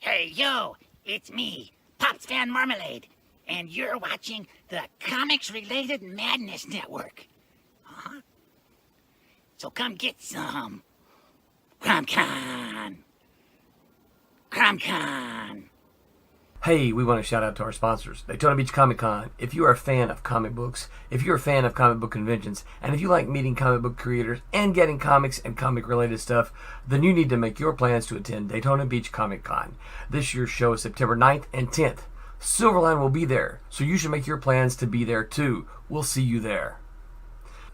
Hey, yo, it's me, Pops Van Marmalade, and you're watching the Comics-Related Madness Network. Uh-huh. So come get some. CromCon. CromCon. Hey, we want to shout out to our sponsors, Daytona Beach Comic Con. If you are a fan of comic books, if you're a fan of comic book conventions, and if you like meeting comic book creators and getting comics and comic-related stuff, then you need to make your plans to attend Daytona Beach Comic Con. This year's show is September 9th and 10th. Silverline will be there, so you should make your plans to be there too. We'll see you there.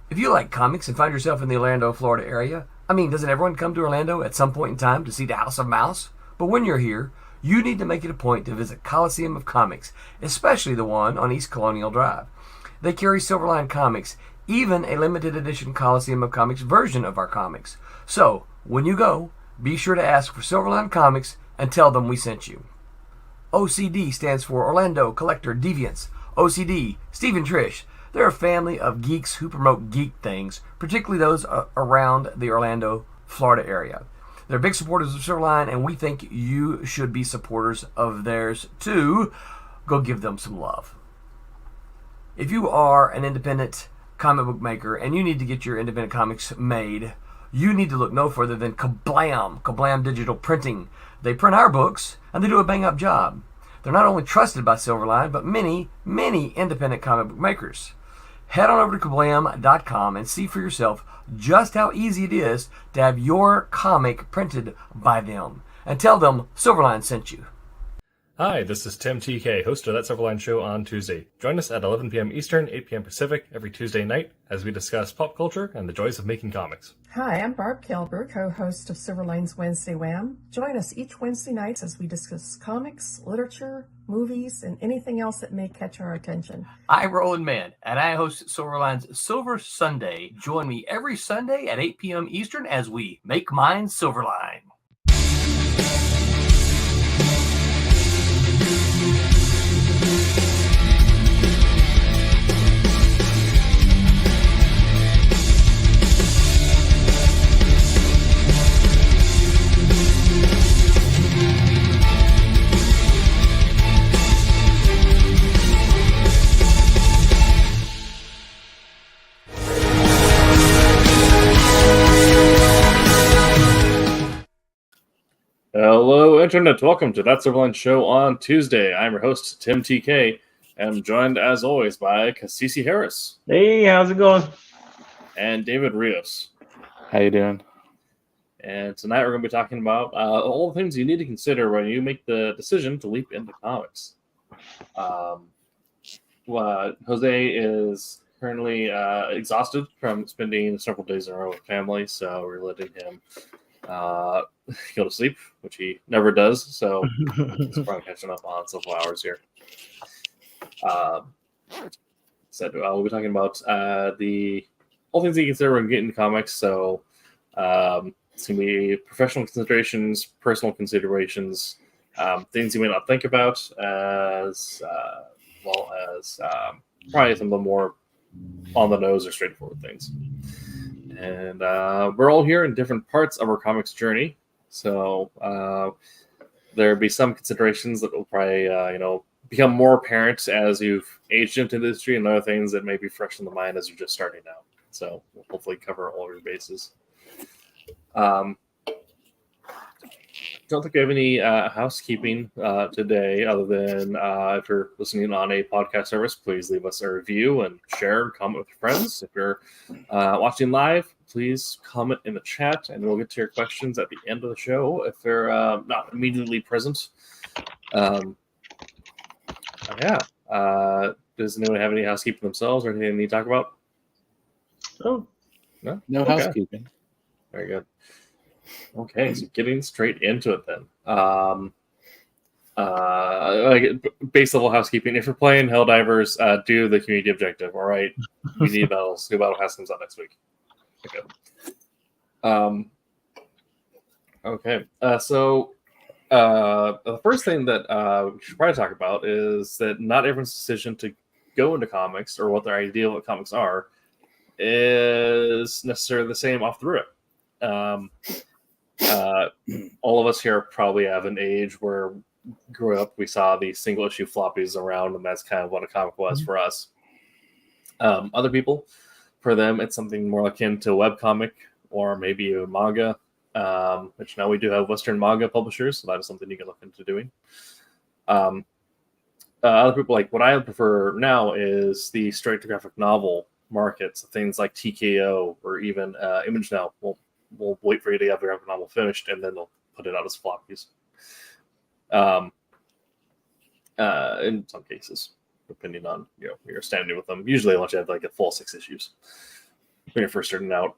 If you like comics and find yourself in the Orlando, Florida area, doesn't everyone come to Orlando at some point in time to see the House of Mouse? But when you're here, you need to make it a point to visit Coliseum of Comics, especially the one on East Colonial Drive. They carry Silverline Comics, even a limited edition Coliseum of Comics version of our comics. So, when you go, be sure to ask for Silverline Comics and tell them we sent you. OCD stands for Orlando Collector Deviants. OCD, Steve and Trish, they're a family of geeks who promote geek things, particularly those around the Orlando, Florida area. They're big supporters of Silverline, and we think you should be supporters of theirs too. Go give them some love. If you are an independent comic book maker and you need to get your independent comics made, you need to look no further than Kablam Digital Printing. They print our books, and they do a bang-up job. They're not only trusted by Silverline, but many, many independent comic book makers. Head on over to kablam.com and see for yourself just how easy it is to have your comic printed by them. And tell them Silverline sent you. Hi, this is Tim TK, host of That Silverline Show on Tuesday. Join us at 11 p.m. Eastern, 8 p.m. Pacific every Tuesday night as we discuss pop culture and the joys of making comics. Hi, I'm Barb Kilber, co-host of Silverline's Wednesday Wham. Join us each Wednesday nights as we discuss comics, literature, movies, and anything else that may catch our attention. I'm Roland Mann, and I host Silverline's Silver Sunday. Join me every Sunday at 8 p.m. Eastern as we make mine Silverline. Hello, Internet. Welcome to That Silverline Show on Tuesday. I'm your host, Tim TK, and I'm joined, as always, by Cassisi Harris. Hey, how's it going? And David Rios. How you doing? And tonight we're going to be talking about all the things you need to consider when you make the decision to leap into comics. Jose is currently exhausted from spending several days in a row with family, so we're letting him go to sleep, which he never does, so he's probably catching up on several hours here. We'll be talking about the all things that you consider when getting into comics. So it's going to be professional considerations, personal considerations, things you may not think about, as well as probably some of the more on the nose or straightforward things. And we're all here in different parts of our comics journey. So there'll be some considerations that will probably, become more apparent as you've aged into the industry, and other things that may be fresh in the mind as you're just starting out. So we'll hopefully cover all of your bases. Don't think we have any housekeeping today, other than if you're listening on a podcast service, please leave us a review and share and comment with your friends. If you're watching live, please comment in the chat, and we'll get to your questions at the end of the show if they're not immediately present. Does anyone have any housekeeping themselves or anything they need to talk about? Oh, No okay. Housekeeping. Very good. Okay, so getting straight into it then. Base level housekeeping. If you're playing Helldivers, do the community objective. All right, we need battles. New battle pass comes out next week. Okay. So the first thing that we should probably talk about is that not everyone's decision to go into comics or what their idea of what comics are is necessarily the same off the rip. all of us here probably have an age where growing up we saw these single issue floppies around, and that's kind of what a comic was for us. Other people, for them, it's something more akin to a webcomic or maybe a manga, which now we do have Western manga publishers, so that is something you can look into doing. Other people, like what I prefer now is the straight to graphic novel markets, things like TKO or even Image Now. We'll wait for you to have the graphic novel finished, and then they'll put it out as floppies. In some cases, depending on your standing with them. Usually, once you have like a full 6 issues when you're first starting out.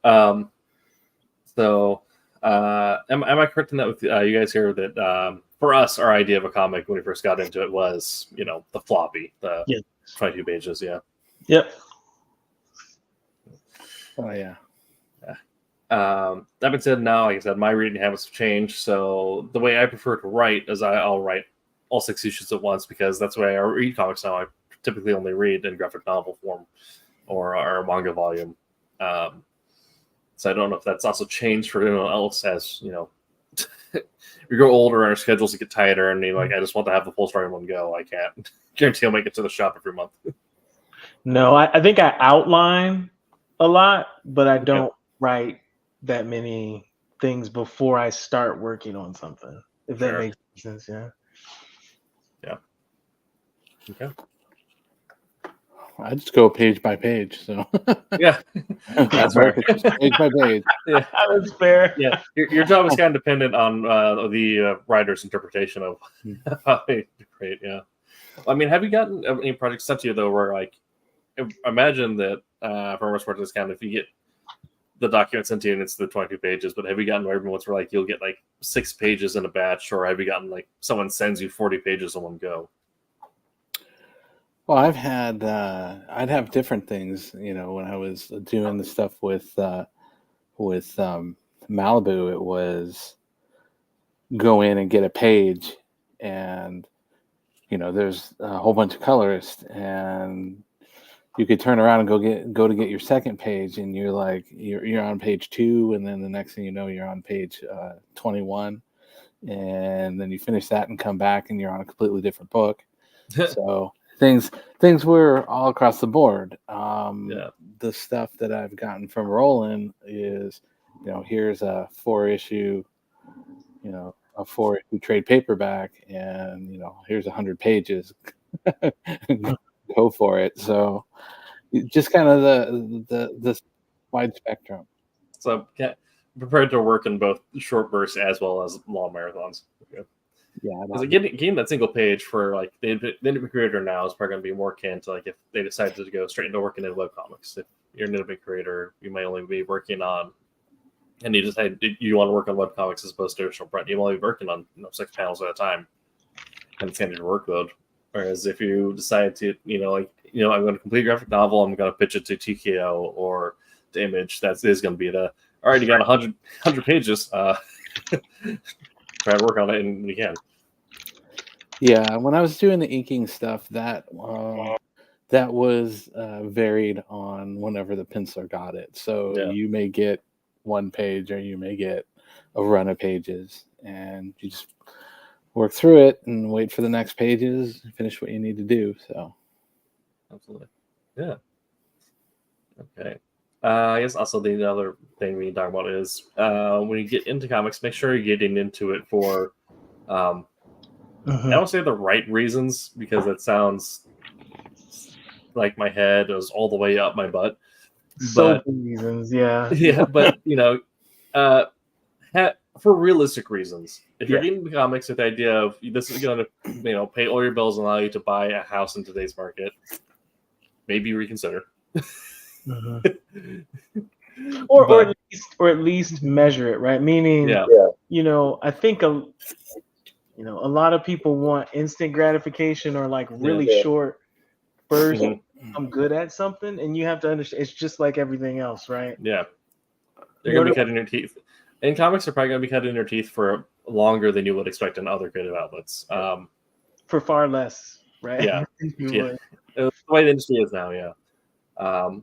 So, am I correct in that with you guys here that for us, our idea of a comic when we first got into it was, the floppy, the 22 pages, yeah. Yep. Oh yeah. That being said, now, like I said, my reading habits have changed. So the way I prefer to write is I'll write all 6 issues at once, because that's the way I read comics now. I typically only read in graphic novel form or a manga volume. So I don't know if that's also changed for anyone else as, we grow older and our schedules get tighter, and I just want to have the full story in one go. I can't guarantee I'll make it to the shop every month. No, I think I outline a lot, but I don't write that many things before I start working on something. If that makes sense, yeah. Yeah. Okay. I just go page by page. So yeah, that's right. Page by page. Yeah, that's fair. Yeah, your job is kind of dependent on the writer's interpretation of how they create. Yeah, I mean, have you gotten any projects sent to you though, where like, imagine that for most parts, kind of if you get the document sent to you and it's the 22 pages, but have you gotten ones where like you'll get like 6 pages in a batch, or have you gotten like someone sends you 40 pages in one go? Well, I've had I'd have different things, when I was doing the stuff with Malibu. It was go in and get a page, and there's a whole bunch of colorists, and you could turn around and go to get your second page, and you're like you're on page 2, and then the next thing you know, you're on page 21, and then you finish that and come back and you're on a completely different book. So things were all across the board. The stuff that I've gotten from Roland is, here's a 4-issue, a 4-issue trade paperback, and here's 100 pages. Go for it. So just kind of the wide spectrum. So prepared to work in both short bursts as well as long marathons. Okay. Yeah, because getting that single page for like the independent creator now is probably going to be more akin to like if they decided to go straight into working in webcomics. If you're an independent creator, you might only be working on, and you decide you want to work on webcomics as opposed to traditional print, you might be working on 6 panels at a time, and it's kind of your workload. Whereas if you decide to, I'm going to complete a graphic novel, I'm going to pitch it to TKO or to Image, that is going to be all right, you got 100 pages. Try to work on it, and you can. Yeah, when I was doing the inking stuff, that was varied on whenever the penciler got it. So you may get 1 page, or you may get a run of pages, and you just work through it and wait for the next pages, finish what you need to do. So, absolutely, yeah. Okay. I guess also the other thing we can talk about is when you get into comics, make sure you're getting into it for I don't say the right reasons, because it sounds like my head is all the way up my butt. So reasons, yeah. Yeah, but for realistic reasons. If you're getting into comics with the idea of this is going to pay all your bills and allow you to buy a house in today's market, maybe reconsider. or at least measure it, right? Meaning, I think a lot of people want instant gratification or like really short bursts. I'm good at something, and you have to understand it's just like everything else, right? Yeah, they're gonna be cutting your teeth. In comics, they're probably gonna be cutting your teeth for longer than you would expect in other creative outlets. For far less, right? Yeah, yeah. The way the industry is now, yeah. But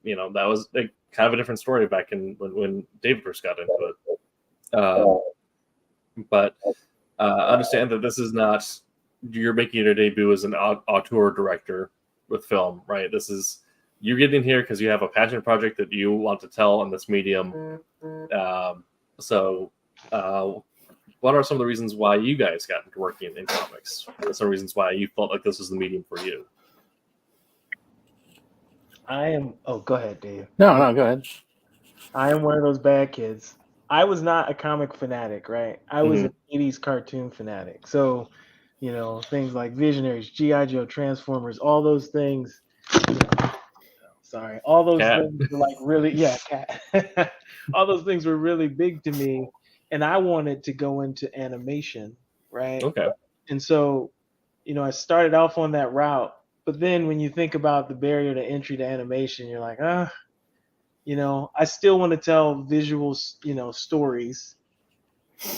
that was kind of a different story back in when David first got into it. but understand that this is not, you're making your debut as an auteur director with film, right? This is, you get in here because you have a passion project that you want to tell in this medium. What are some of the reasons why you guys got into working in comics? What are some reasons why you felt like this was the medium for you? Go ahead, Dave. No, go ahead. I am one of those bad kids. I was not a comic fanatic, right? I was an 80s cartoon fanatic. So, things like Visionaries, G.I. Joe, Transformers, all those things. All those things were like really, cat. All those things were really big to me. And I wanted to go into animation, right? Okay. And so, I started off on that route. But then when you think about the barrier to entry to animation, you're like, I still want to tell visual, stories.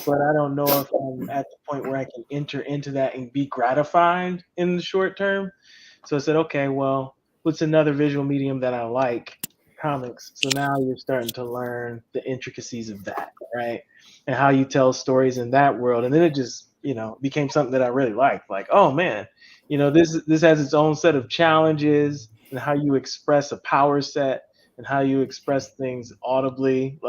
But I don't know if I'm at the point where I can enter into that and be gratified in the short term. So I said, okay, well, what's another visual medium that I like? Comics. So now you're starting to learn the intricacies of that, right? And how you tell stories in that world. And then it just, became something that I really liked. Like, oh man, this has its own set of challenges and how you express a power set and how you express things audibly,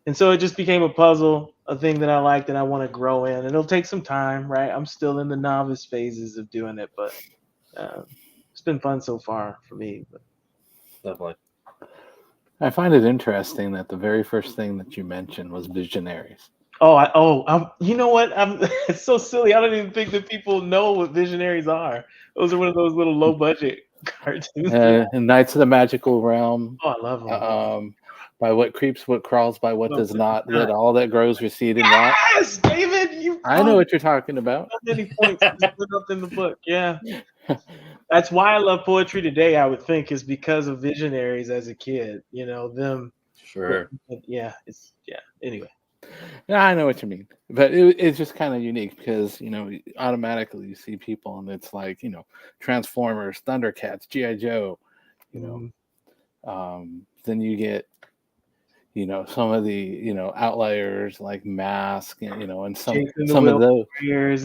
and so it just became a puzzle, a thing that I liked and I want to grow in. It'll take some time, right? I'm still in the novice phases of doing it, but it's been fun so far for me. But. Definitely. I find it interesting that the very first thing that you mentioned was Visionaries. You know what? It's so silly. I don't even think that people know what Visionaries are. Those are one of those little low budget cartoons. And Knights of the Magical Realm. Oh, I love them. By what creeps, what crawls, by what does not, let all that grows recede and rot. Yes, David, I know what you're talking about. So many points put up in the book. Yeah. That's why I love poetry today, I would think, is because of Visionaries as a kid. Them. Sure. Anyway. Yeah, I know what you mean, but it's just kind of unique because automatically you see people and it's like Transformers, Thundercats, G.I. Joe, then you get some of the outliers like Mask, and some of those Warriors,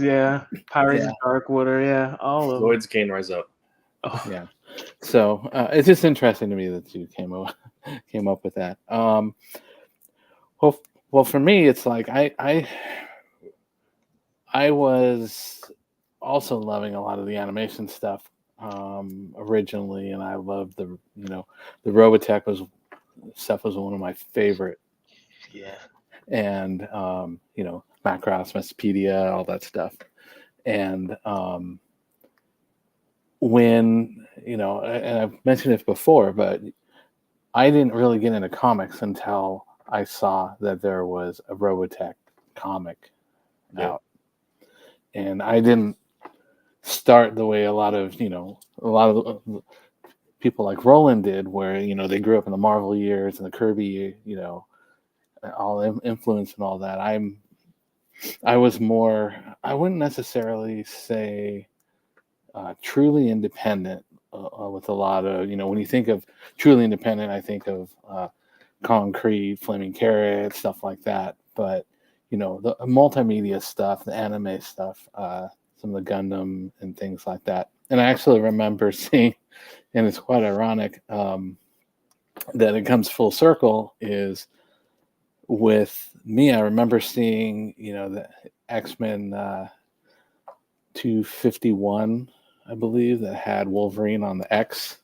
Pirates of Darkwater, all of Lloyd's Kane Rise Up. Oh. Yeah, so it's just interesting to me that you came up with that. Well, for me, it's like I was also loving a lot of the animation stuff originally, and I loved the Robotech was one of my favorite. Yeah. And Macross, Messepedia, all that stuff, and when and I've mentioned it before, but I didn't really get into comics until I saw that there was a Robotech comic out, and I didn't start the way a lot of people like Roland did, where they grew up in the Marvel years and the Kirby, all influence and all that. I was more, I wouldn't necessarily say truly independent with a lot of when you think of truly independent, I think of Concrete, Flaming Carrot, stuff like that. But the multimedia stuff, the anime stuff, some of the Gundam and things like that. And I actually remember seeing, and it's quite ironic that it comes full circle, is with me, I remember seeing, the X-Men 251, I believe, that had Wolverine on the X,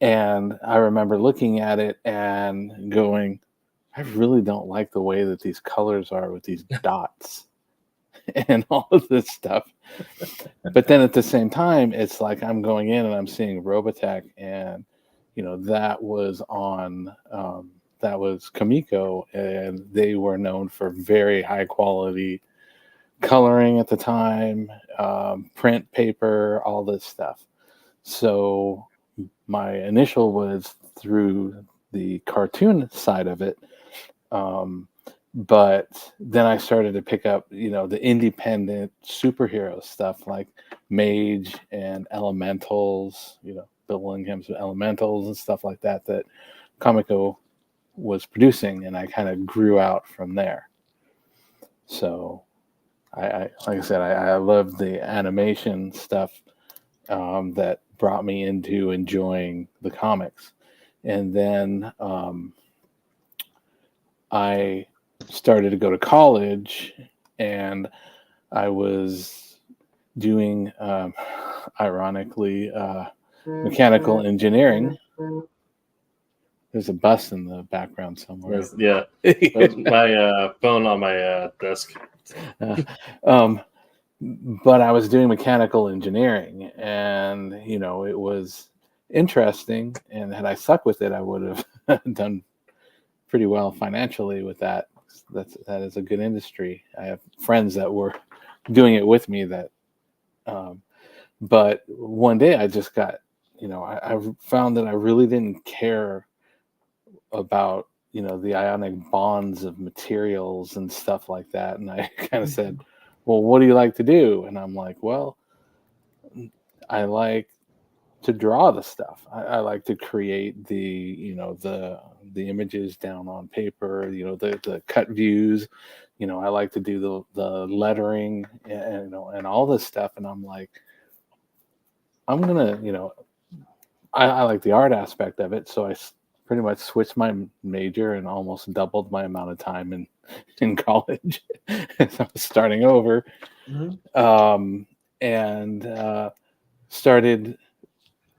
and I remember looking at it and going, I really don't like the way that these colors are with these dots and all of this stuff. But then at the same time, it's like I'm going in and I'm seeing Robotech, and that was on that was Kamiko, and they were known for very high quality coloring at the time, print paper, all this stuff. So my initial was through the cartoon side of it, but then I started to pick up the independent superhero stuff like Mage and Elementals, Bill Willingham's Elementals and stuff like that Comico was producing, and I kind of grew out from there. So I like I said, I love the animation stuff that brought me into enjoying the comics. And then I started to go to college, and I was doing, ironically, mechanical engineering. There's a bus in the background somewhere. Yeah, that's my phone on my desk. But I was doing mechanical engineering, and it was interesting. And had I stuck with it, I would have done pretty well financially with that. That is a good industry. I have friends that were doing it with me. But one day I just got, I found that I really didn't care about the ionic bonds of materials and stuff like that. And I kind of said, well, what do you like to do? And I'm like, well, I like to draw the stuff. I like to create the images down on paper, the cut views. I like to do the lettering and all this stuff. And I'm like, I'm gonna, I like the art aspect of it. So I pretty much switched my major and almost doubled my amount of time in college. So I was starting over, and started,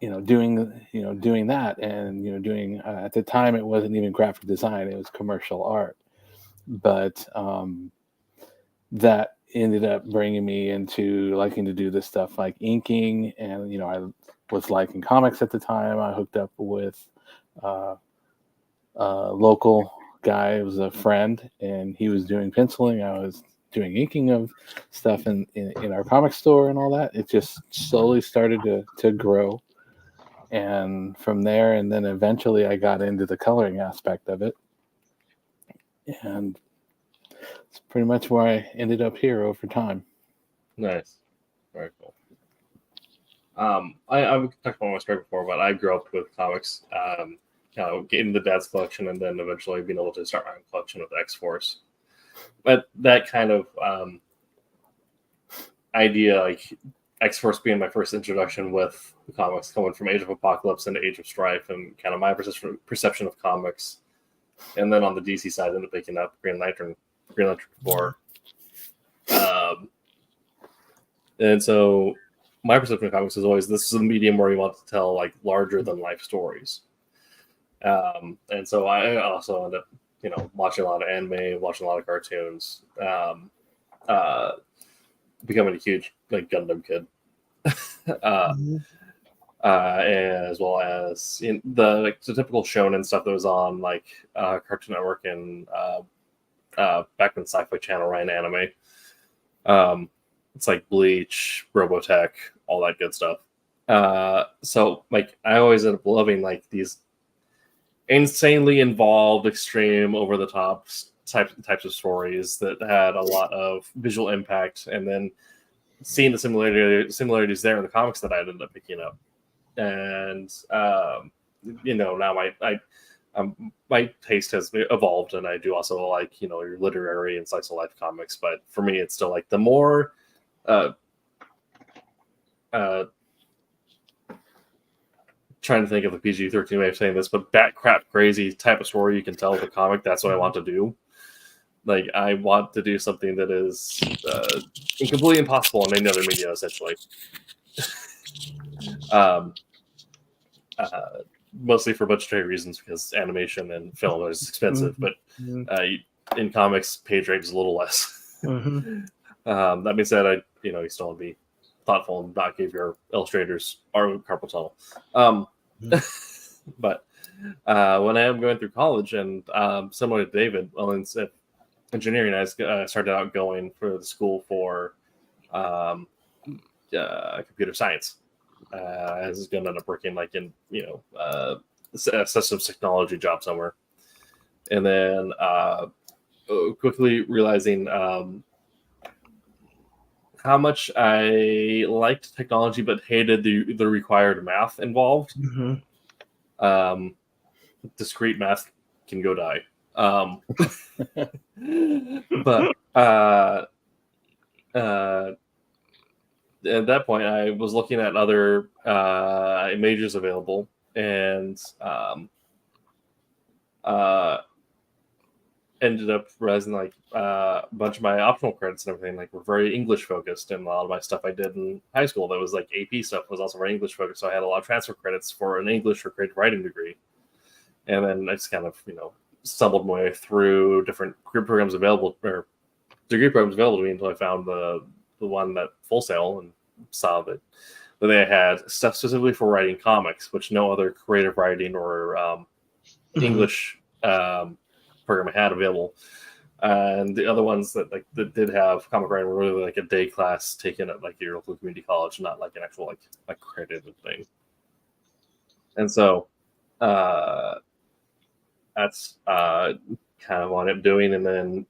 doing that, and doing at the time it wasn't even graphic design; it was commercial art. But that ended up bringing me into liking to do this stuff like inking, and I was liking comics at the time. I hooked up with a local guy. It was a friend, and he was doing penciling. I was doing inking of stuff in our comic store and all that. It just slowly started to grow, and from there, and then eventually I got into the coloring aspect of it, and it's pretty much where I ended up here over time. Nice, very cool. I talked about my story before, but I grew up with comics. Getting the dad's collection, and then eventually being able to start my own collection with X-Force. But that kind of idea, like X-Force being my first introduction with the comics, coming from Age of Apocalypse into Age of Strife, and kind of my perception of comics. And then on the DC side, I ended up picking up Green Lantern 4. And so my perception of comics is always, this is a medium where you want to tell like larger than life stories. And so I also end up, watching a lot of anime, watching a lot of cartoons, becoming a huge like Gundam kid, as well as in the typical shonen stuff that was on like Cartoon Network and back when Sci-Fi Channel ran anime. It's like Bleach, Robotech, all that good stuff. So like I always end up loving like these insanely involved, extreme, over the top types of stories that had a lot of visual impact, and then seeing the similarities there in the comics that I ended up picking up. And now my taste has evolved, and I do also like your literary and slice of life comics. But for me, it's still like the more trying to think of a PG-13 way of saying this, but bat crap crazy type of story you can tell with a comic. That's what I want to do. Like I want to do something that is completely impossible in any other media, essentially. Mostly for budgetary reasons, because animation and film is expensive, but in comics, page rate is a little less. That being said, you still want to be thoughtful and not give your illustrators carpal tunnel. But when I am going through college, and similar to David, well, instead engineering, I started out going for the school for computer science. I was going to end up working like in a systems technology job somewhere, and then quickly realizing how much I liked technology but hated the required math involved. Discrete math can go die. But at that point, I was looking at other majors available, and ended up realizing like a bunch of my optional credits and everything like were very English focused, and a lot of my stuff I did in high school that was like AP stuff was also very English focused. So I had a lot of transfer credits for an English or creative writing degree, and then I just kind of stumbled my way through different career programs available or degree programs available to me until I found the one that Full Sail and saw that they had stuff specifically for writing comics, which no other creative writing or English program I had available. And the other ones that did have comic writing were really like a day class taken at like your local community college, not like an actual like accredited thing. And so that's kind of what I'm doing, and then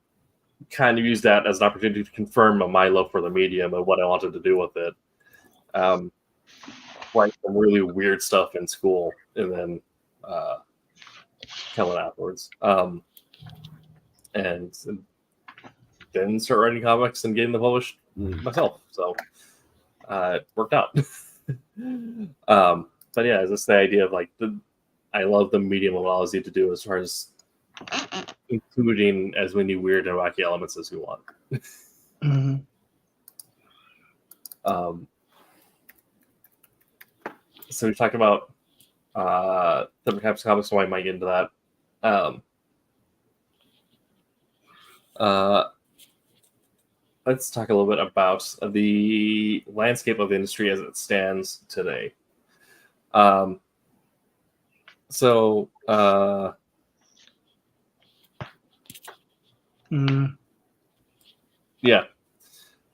kind of use that as an opportunity to confirm my love for the medium and what I wanted to do with it. Write some really weird stuff in school, and then kill it afterwards. And then start writing comics and getting them published myself. So it worked out. But yeah, it's just the idea of like I love the medium allows you to do as far as including as many weird and wacky elements as you want. So we talked about different types of comics, so I might get into that. Let's talk a little bit about the landscape of the industry as it stands today. Yeah,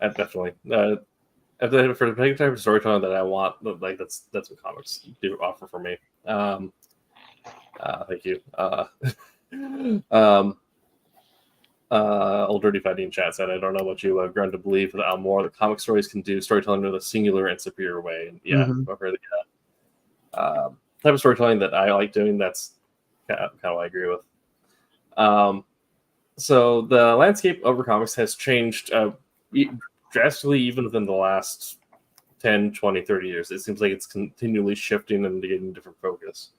definitely. For the type of storytelling that I want, like that's what comics do offer for me. Thank you. Old Dirty Fighting chat said, I don't know what you have grown to believe that more that comic stories can do storytelling in a singular and superior way. And yeah, I've heard that. Type of storytelling that I like doing, that's kind of what I agree with. So the landscape over comics has changed drastically even within the last 10, 20, 30 years. It seems like it's continually shifting and getting different focus.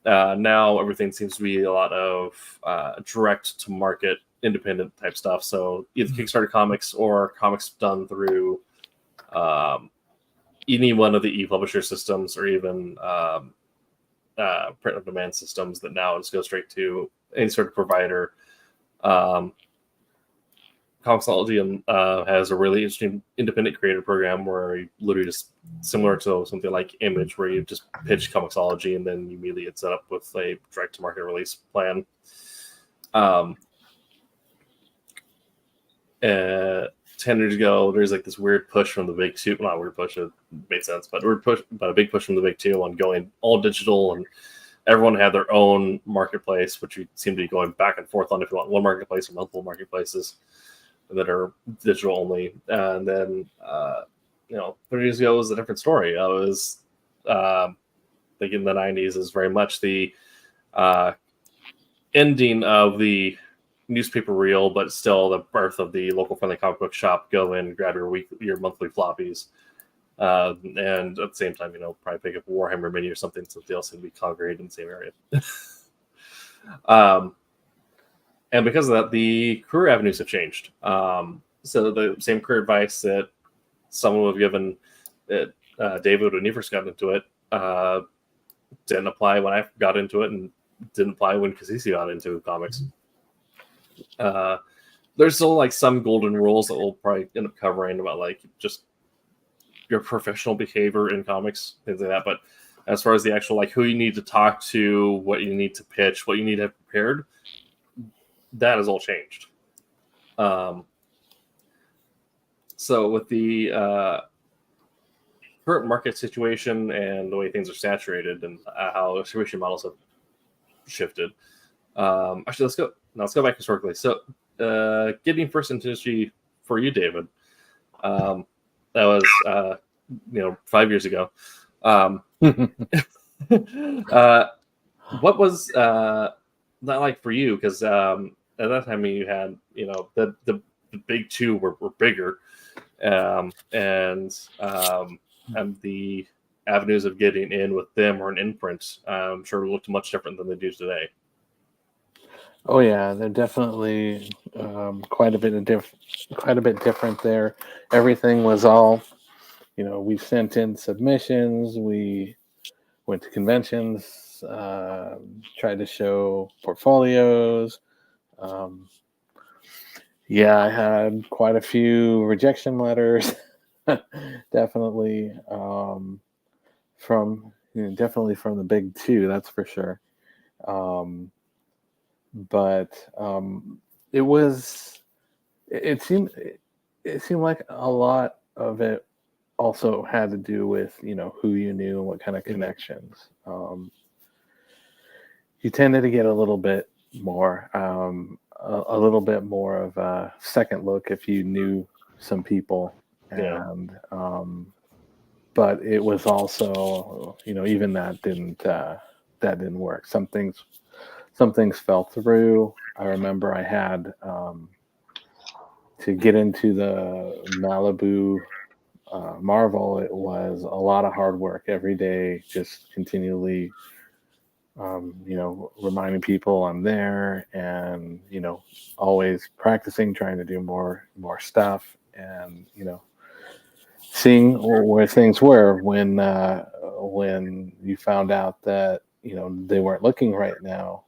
Now everything seems to be a lot of direct to market independent type stuff. So either Kickstarter comics or comics done through any one of the e-publisher systems, or even print on demand systems that now just go straight to any sort of provider. Comixology has a really interesting independent creator program where you literally just similar to something like Image, where you just pitch Comixology and then you immediately get set up with a direct to market release plan. 10 years ago, there's like this weird push from the big two. Not weird push, it made sense, but a big push from the big two on going all digital, and everyone had their own marketplace, which you seem to be going back and forth on if you want one marketplace or multiple marketplaces that are digital only. And then 30 years ago was a different story. I was like in the 90s is very much the ending of the newspaper reel, but still the birth of the local friendly comic book shop. Go in, grab your monthly floppies, and at the same time, probably pick up a Warhammer mini or something else and be congregated in the same area. And because of that, the career avenues have changed. So the same career advice that someone would have given David when he first got into it didn't apply when I got into it, and didn't apply when Caicedo got into comics. There's still like some golden rules that we'll probably end up covering about like just your professional behavior in comics, things like that. But as far as the actual like who you need to talk to, what you need to pitch, what you need to have prepared, that has all changed. So with the current market situation and the way things are saturated and how distribution models have shifted. Actually, let's go back historically. So getting first into industry for you, David, that was 5 years ago. What was not like for you, because at that time you had, the big two were bigger, and the avenues of getting in with them or an imprint, I'm sure looked much different than they do today. Oh yeah, they're definitely quite a bit different there. Everything was all, we sent in submissions, we went to conventions, tried to show portfolios. Yeah, I had quite a few rejection letters, definitely from the big two, that's for sure. But it seemed like a lot of it also had to do with who you knew and what kind of connections. You tended to get a little bit more of a second look if you knew some people, and but it was also even that didn't work. Some things fell through. I remember I had to get into the Malibu Marvel. It was a lot of hard work every day, just continually reminding people I'm there, and always practicing, trying to do more stuff, and seeing where things were when you found out that they weren't looking right now.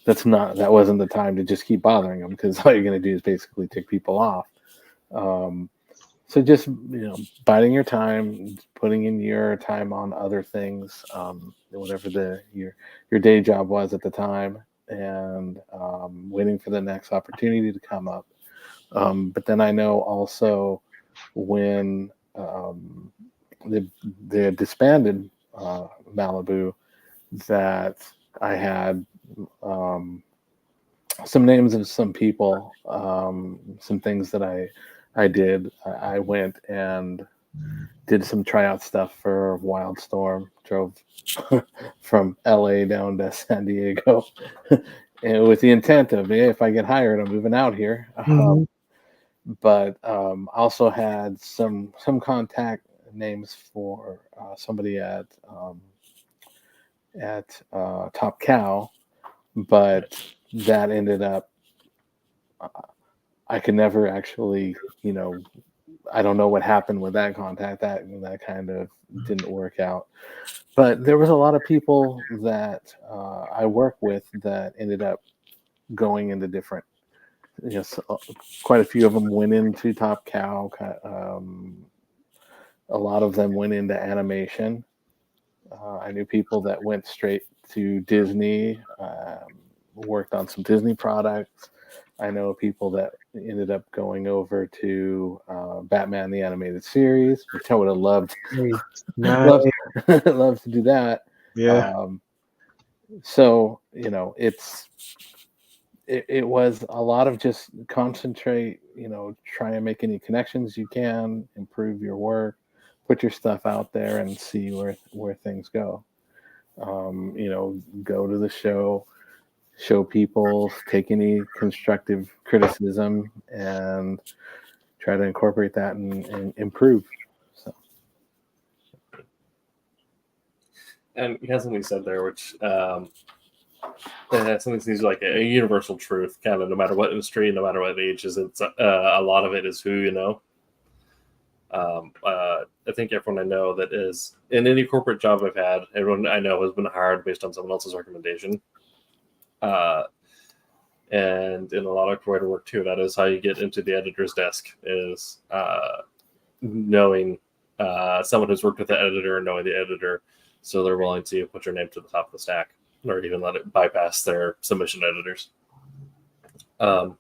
That wasn't the time to just keep bothering them, because all you're going to do is basically tick people off. So just biding your time, putting in your time on other things, whatever your day job was at the time, and waiting for the next opportunity to come up. But then I know also when they disbanded Malibu, that I had some names of some people, some things that I did. I went and did some tryout stuff for Wildstorm, drove from LA down to San Diego, and with the intent of, if I get hired, I'm moving out here. But also had some contact names for somebody at Top Cow, but that ended up, I could never actually, I don't know what happened with that contact. That kind of didn't work out. But there was a lot of people that I work with that ended up going into different, quite a few of them went into Top Cow. A lot of them went into animation. I knew people that went straight to Disney, worked on some Disney products. I know people that ended up going over to Batman the Animated Series, which I would have loved. Loved to do that. Yeah. So it was a lot of just concentrate. Try and make any connections you can, improve your work, put your stuff out there, and see where things go. Go to the show people, take any constructive criticism, and try to incorporate that and improve. So. And you have something said there, which something seems like a universal truth, kind of no matter what industry, no matter what age is. It's a lot of it is who you know. I think everyone I know that is in any corporate job I've had, everyone I know has been hired based on someone else's recommendation. And in a lot of creative work too, that is how you get into the editor's desk, is knowing someone who's worked with the editor and knowing the editor, so they're willing to put your name to the top of the stack, or even let it bypass their submission editors. And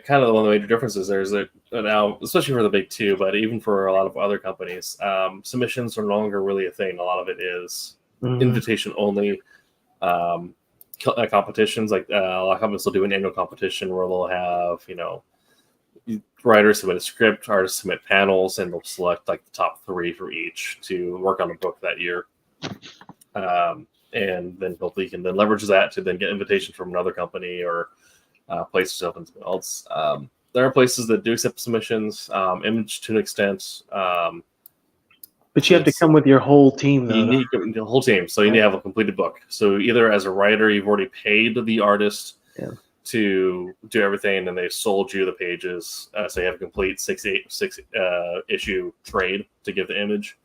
kind of one of the major differences there is that now, especially for the big two, but even for a lot of other companies, submissions are no longer really a thing. A lot of it is invitation only. Competitions, like a lot of companies will do an annual competition where they'll have, writers submit a script, artists submit panels, and they'll select like the top 3 for each to work on the book that year. And then hopefully you can then leverage that to then get invitation from another company or place yourself in something else. There are places that do accept submissions, Image to an extent. But you have to come with your whole team, though. You need the whole team, so you need to have a completed book. So either as a writer, you've already paid the artist to do everything, and they've sold you the pages, so you have a complete six issue trade to give the Image,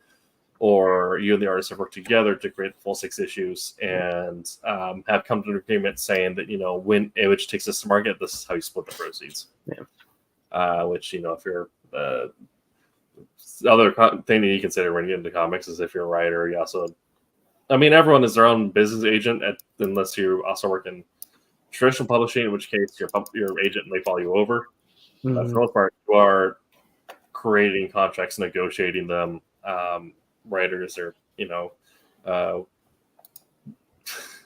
or you and the artist have worked together to create the full 6 issues and have come to an agreement saying that, when Image takes this to market, this is how you split the proceeds. Which, if you're the other thing that you consider when you get into comics is if you're a writer, you also, everyone is their own business agent unless you also work in traditional publishing, in which case your agent may follow you over. But for the most part, you are creating contracts, negotiating them. Writers are,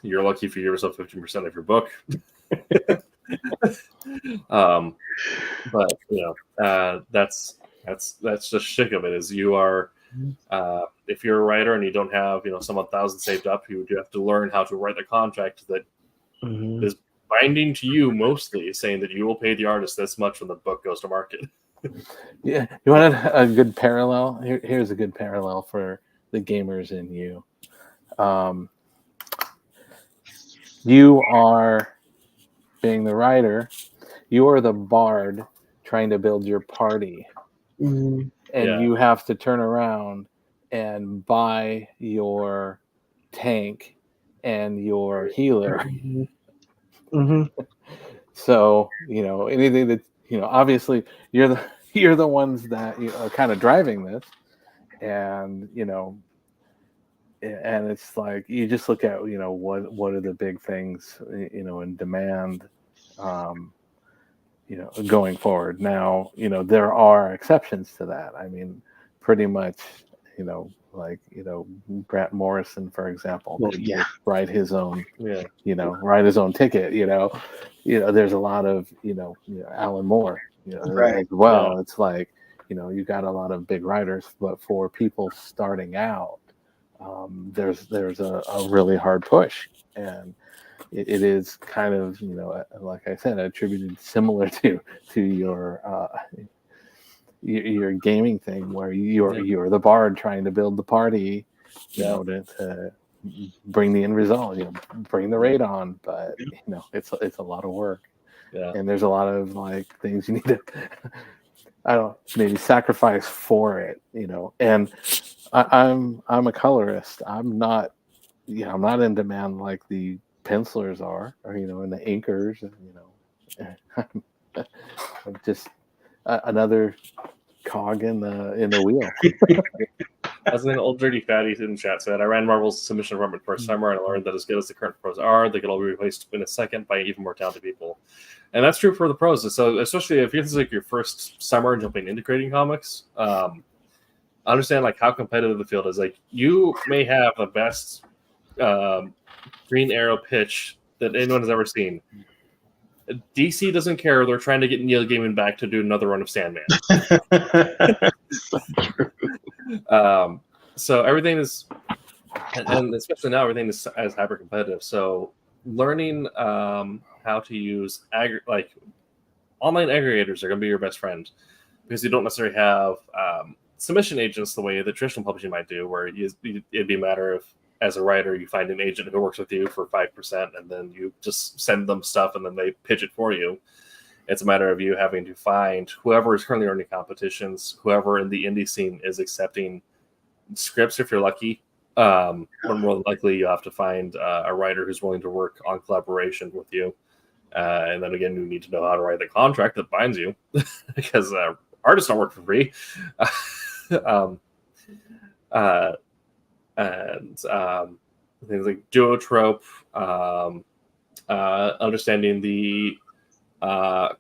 you're lucky if you give yourself 15% of your book. But that's the shtick of it. Is you are, if you're a writer and you don't have some 1,000 saved up, you have to learn how to write the contract that is binding to you, mostly saying that you will pay the artist this much when the book goes to market. Yeah, you wanted a good parallel? Here's a good parallel for the gamers in you. You are being the writer. You are the bard trying to build your party. And you have to turn around and buy your tank and your healer. So, anything that, obviously you're the ones that are kind of driving this, and and it's like you just look at what are the big things in demand going forward. Now there are exceptions to that. Pretty much Grant Morrison, for example, write his own write his own ticket. There's a lot of Alan Moore as well. It's like you got a lot of big writers, but for people starting out, there's a really hard push, and it is kind of like I said, attributed similar to your gaming thing, where you're the bard trying to build the party, to bring the end result, bring the raid on, but it's a lot of work, and there's a lot of things you need to maybe sacrifice for it, and I'm a colorist. I'm not in demand like the pencilers are, or and the inkers, and I'm just another cog in the wheel. As an old dirty fatty in chat said, I ran Marvel's submission department for a summer, and I learned that as good as the current pros are, they could all be replaced in a second by even more talented people. And that's true for the pros. So especially if this is your first summer jumping into creating comics, understand how competitive the field is. You may have the best Green Arrow pitch that anyone has ever seen. DC doesn't care. They're trying to get Neil Gaiman back to do another run of Sandman. So everything is, and especially now, everything is as hyper competitive. So learning how to use online aggregators are going to be your best friend, because you don't necessarily have submission agents the way that traditional publishing might do, where it'd be a matter of, as a writer, you find an agent who works with you for 5%, and then you just send them stuff, and then they pitch it for you. It's a matter of you having to find whoever is currently running competitions, whoever in the indie scene is accepting scripts, if you're lucky. But more than likely, you have to find a writer who's willing to work on collaboration with you. And then again, you need to know how to write the contract that binds you, because artists don't work for free. And things like duotrope, understanding the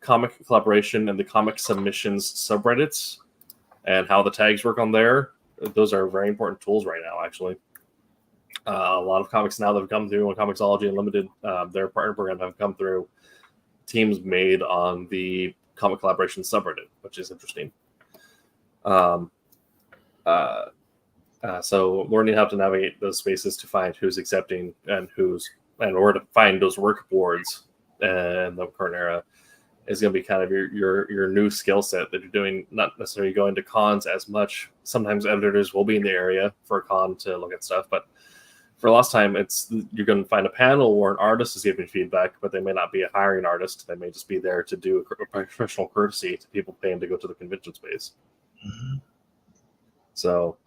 comic collaboration and the comic submissions subreddits and how the tags work on there. Those are very important tools right now, actually. A lot of comics now that have come through on Comixology Unlimited, their partner program have come through teams made on the comic collaboration subreddit, which is interesting. So we're going to have to navigate those spaces to find who's accepting and where to find those work boards in the current era is going to be kind of your new skill set that you're doing, not necessarily going to cons as much. Sometimes editors will be in the area for a con to look at stuff, but for last time, you're going to find a panel where an artist is giving feedback, but they may not be a hiring artist. They may just be there to do a professional courtesy to people paying to go to the convention space. Mm-hmm. So,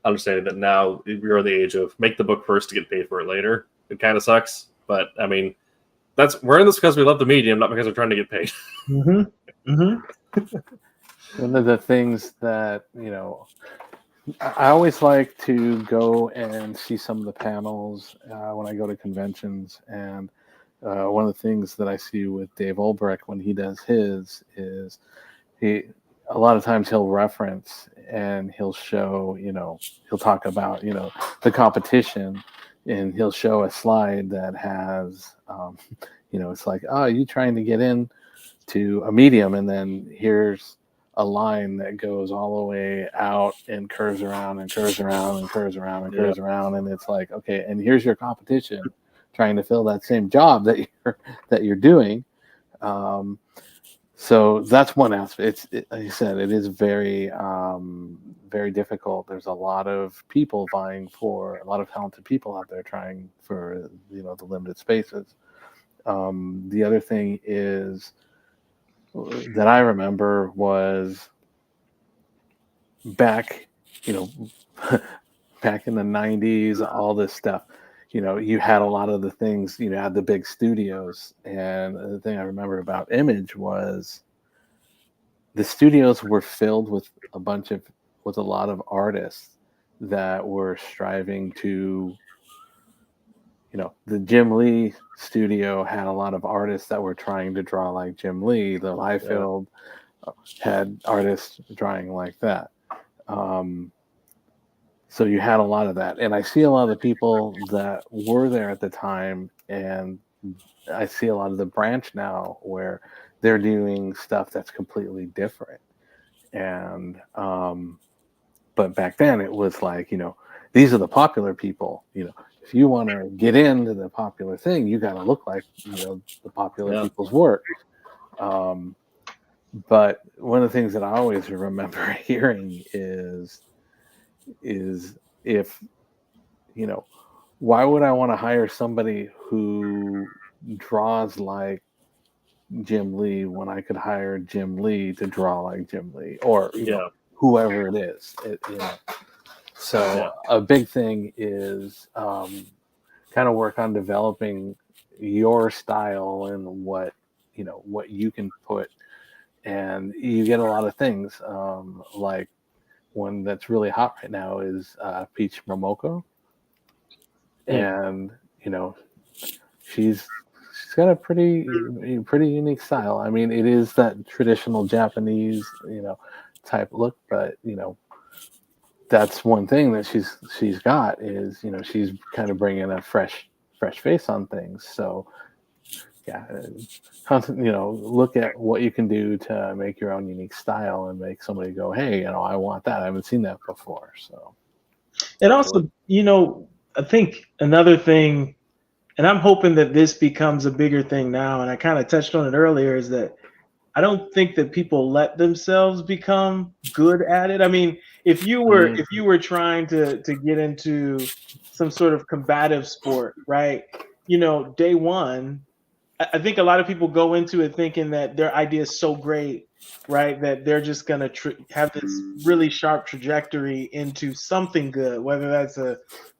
understanding that now we're in the age of make the book first to get paid for it later. It kind of sucks, but I mean, we're in this because we love the medium, not because we're trying to get paid. Mm-hmm. Mm-hmm. One of the things that, I always like to go and see some of the panels when I go to conventions. And one of the things that I see with Dave Olbrich when he does his is a lot of times he'll reference and he'll show, he'll talk about, the competition, and he'll show a slide that has, it's like, oh, you trying to get in to a medium, and then here's a line that goes all the way out and curves around and curves around and curves around and curves around, and it's like, okay, and here's your competition trying to fill that same job that you're doing. So that's one aspect. Like you said, it is very very difficult. There's a lot of people vying for, a lot of talented people out there trying for the limited spaces. The other thing is that I remember was back back in the 90s, all this stuff, you had a lot of the things, had the big studios. And the thing I remember about Image was the studios were filled with a lot of artists that were striving to, the Jim Lee studio had a lot of artists that were trying to draw like Jim Lee. The Liefeld had artists drawing like that. So you had a lot of that. And I see a lot of the people that were there at the time, and I see a lot of the branch now where they're doing stuff that's completely different. And, but back then it was like, these are the popular people, if you want to get into the popular thing, you got to look like, the popular people's work. But one of the things that I always remember hearing is if, why would I want to hire somebody who draws like Jim Lee when I could hire Jim Lee to draw like Jim Lee, or whoever it is. So a big thing is kind of work on developing your style and what you can put, and you get a lot of things. Like one that's really hot right now is Peach Momoko, and she's got a pretty unique style. I mean, it is that traditional Japanese type look, but that's one thing that she's got is she's kind of bringing a fresh face on things. So look at what you can do to make your own unique style and make somebody go, hey, I want that. I haven't seen that before. So, and also, I think another thing, and I'm hoping that this becomes a bigger thing now, and I kind of touched on it earlier, is that I don't think that people let themselves become good at it. I mean, if you were trying to get into some sort of combative sport, right? Day one, I think a lot of people go into it thinking that their idea is so great, right, that they're just gonna have this really sharp trajectory into something good. Whether that's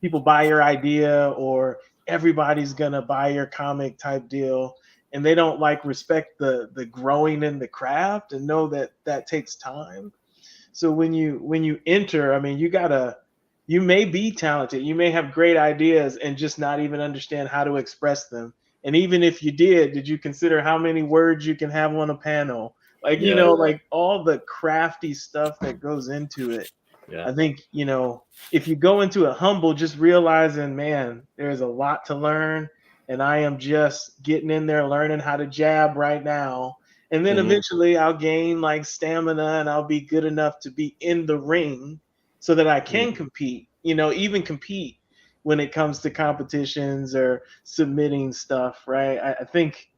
people buy your idea or everybody's gonna buy your comic type deal. And they don't respect the growing in the craft and know that takes time. So when you enter, I mean, you may be talented, you may have great ideas and just not even understand how to express them. And even if you did you consider how many words you can have on a panel? All the crafty stuff that goes into it. Yeah. I think, if you go into it humble, just realizing, man, there's a lot to learn. And I am just getting in there, learning how to jab right now. And then eventually I'll gain stamina and I'll be good enough to be in the ring. so that I can compete, even compete when it comes to competitions or submitting stuff, right? I think,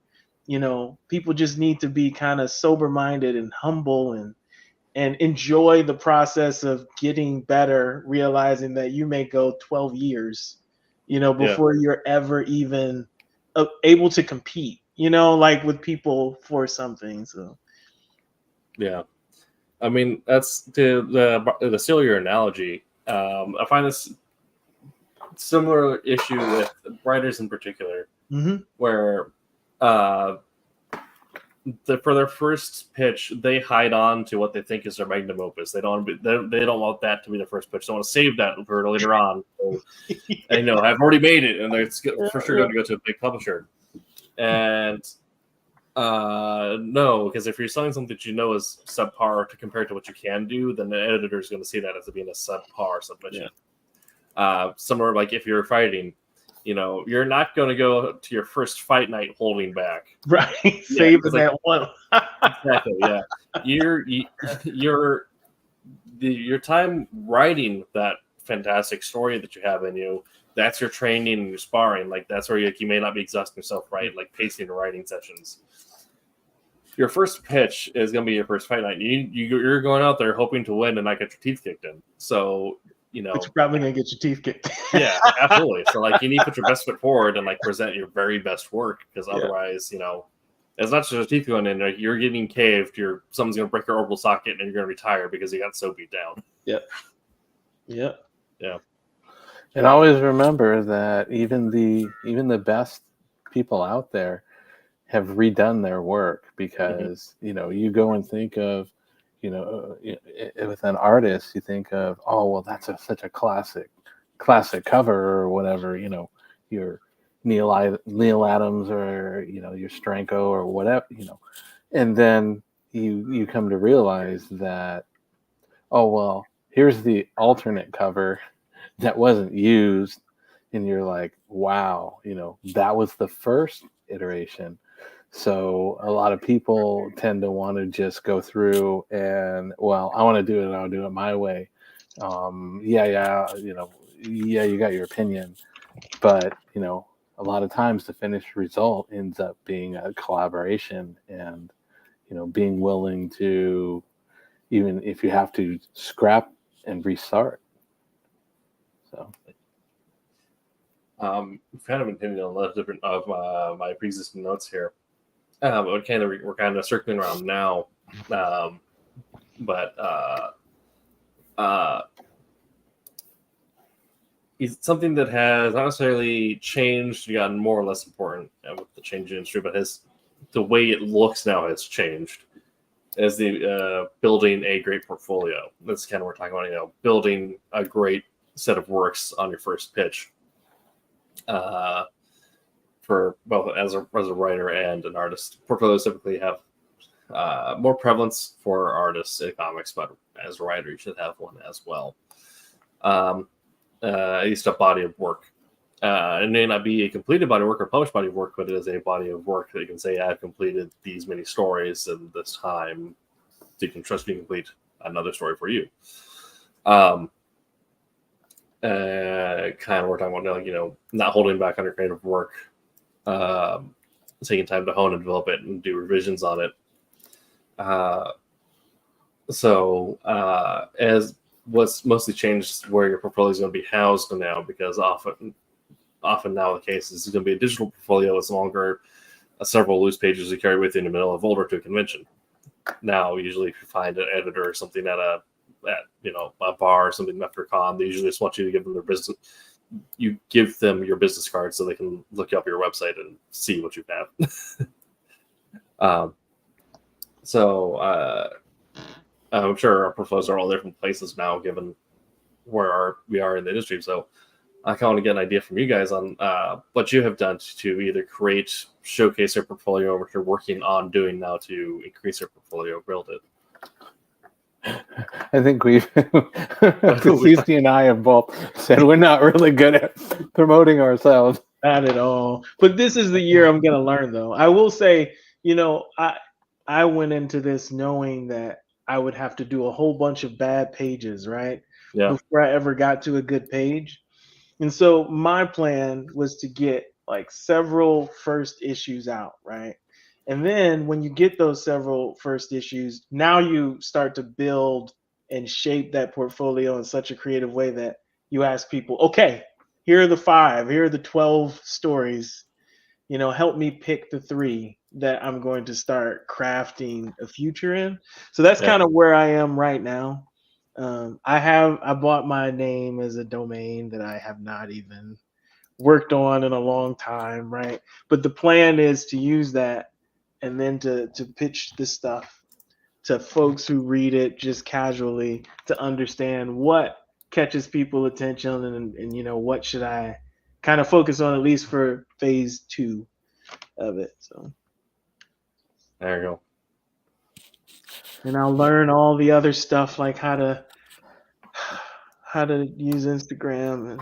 people just need to be kind of sober-minded and humble and enjoy the process of getting better, realizing that you may go 12 years, before you're ever even able to compete, like with people for something. So, yeah. I mean, that's the steal your analogy. I find this similar issue with writers in particular, where for their first pitch, they hide on to what they think is their magnum opus. They don't want that to be the first pitch. They want to save that for later on. So, and, I've already made it, and it's for sure going to go to a big publisher. And no, because if you're selling something that is subpar compared to what you can do, then the editor is going to see that as being a subpar submission. Somewhere like if you're fighting, you're not going to go to your first fight night holding back. Right. Saving that one. Exactly. Yeah. Your time writing that fantastic story that you have in you, that's your training and your sparring. Like that's where you may not be exhausting yourself, right? Like pacing or writing sessions. Your first pitch is going to be your first fight night. You're going out there hoping to win and not get your teeth kicked in. So, but you're probably going to get your teeth kicked. Yeah, absolutely. So like you need to put your best foot forward and like present your very best work, because otherwise, it's not just your teeth going in there. You're getting caved. Someone's going to break your orbital socket and you're going to retire because you got so beat down. Yep. Yeah. And always remember that even the best people out there have redone their work, because you go and think of with an artist, you think of, oh well, that's such a classic cover or whatever, your Neil Adams or your Stranko or whatever, and then you come to realize that, oh well, here's the alternate cover that wasn't used, and you're like, wow, that was the first iteration. So a lot of people tend to want to just go through and, well, I want to do it, I'll do it my way. You got your opinion, but a lot of times the finished result ends up being a collaboration, and being willing to, even if you have to, scrap and restart. So kind of intending on a lot of different of my pre-existing notes here. We're kind of circling around now, but it's something that has not necessarily changed, gotten more or less important with the change in industry, but the way it looks now has changed. As the building a great portfolio. That's kind of what we're talking about. Building a great set of works on your first pitch. For both as a writer and an artist. Portfolios typically have more prevalence for artists in comics, but as a writer, you should have one as well. At least a body of work. It may not be a completed body of work or published body of work, but it is a body of work that you can say, I've completed these many stories in this time. So you can trust me to complete another story for you. Kind of we're talking about, not holding back on your creative work. Taking time to hone and develop it and do revisions on it. As what's mostly changed is where your portfolio is going to be housed now, because often now the case is it's going to be a digital portfolio. It's no longer several loose pages you carry with you in the middle of a folder to a convention. Now, usually if you find an editor or something at a bar or something after a con, they usually just want you to give them their business. You give them your business card so they can look up your website and see what you have. I'm sure our portfolios are all different places now, given where we are in the industry. So I kind of want to get an idea from you guys on what you have done to either showcase your portfolio, or what you're working on doing now to increase your portfolio, build it. I think Cece and I have both said we're not really good at promoting ourselves. Not at all. But this is the year I'm going to learn, though. I will say, I went into this knowing that I would have to do a whole bunch of bad pages, right? before I ever got to a good page. And so my plan was to get like several first issues out, right? And then when you get those several first issues, now you start to build and shape that portfolio in such a creative way that you ask people, okay, here are the 5, here are the 12 stories, help me pick the 3 that I'm going to start crafting a future in. So that's kind of where I am right now. I bought my name as a domain that I have not even worked on in a long time, right? But the plan is to use that and then to pitch this stuff to folks who read it just casually to understand what catches people's attention and what should I kind of focus on, at least for phase 2 of it. So there you go. And I'll learn all the other stuff, like how to use Instagram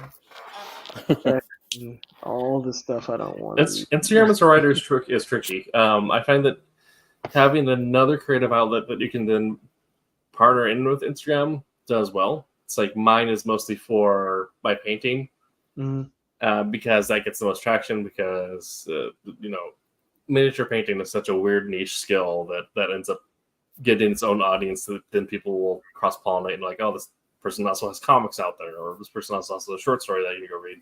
and all the stuff I don't want. Instagram as a writer is tricky. I find that having another creative outlet that you can then partner in with Instagram does well. It's like mine is mostly for my painting, because that gets the most traction, because miniature painting is such a weird niche skill that ends up getting its own audience that then people will cross-pollinate and like, oh, this person also has comics out there, or this person has also a short story that you can go read.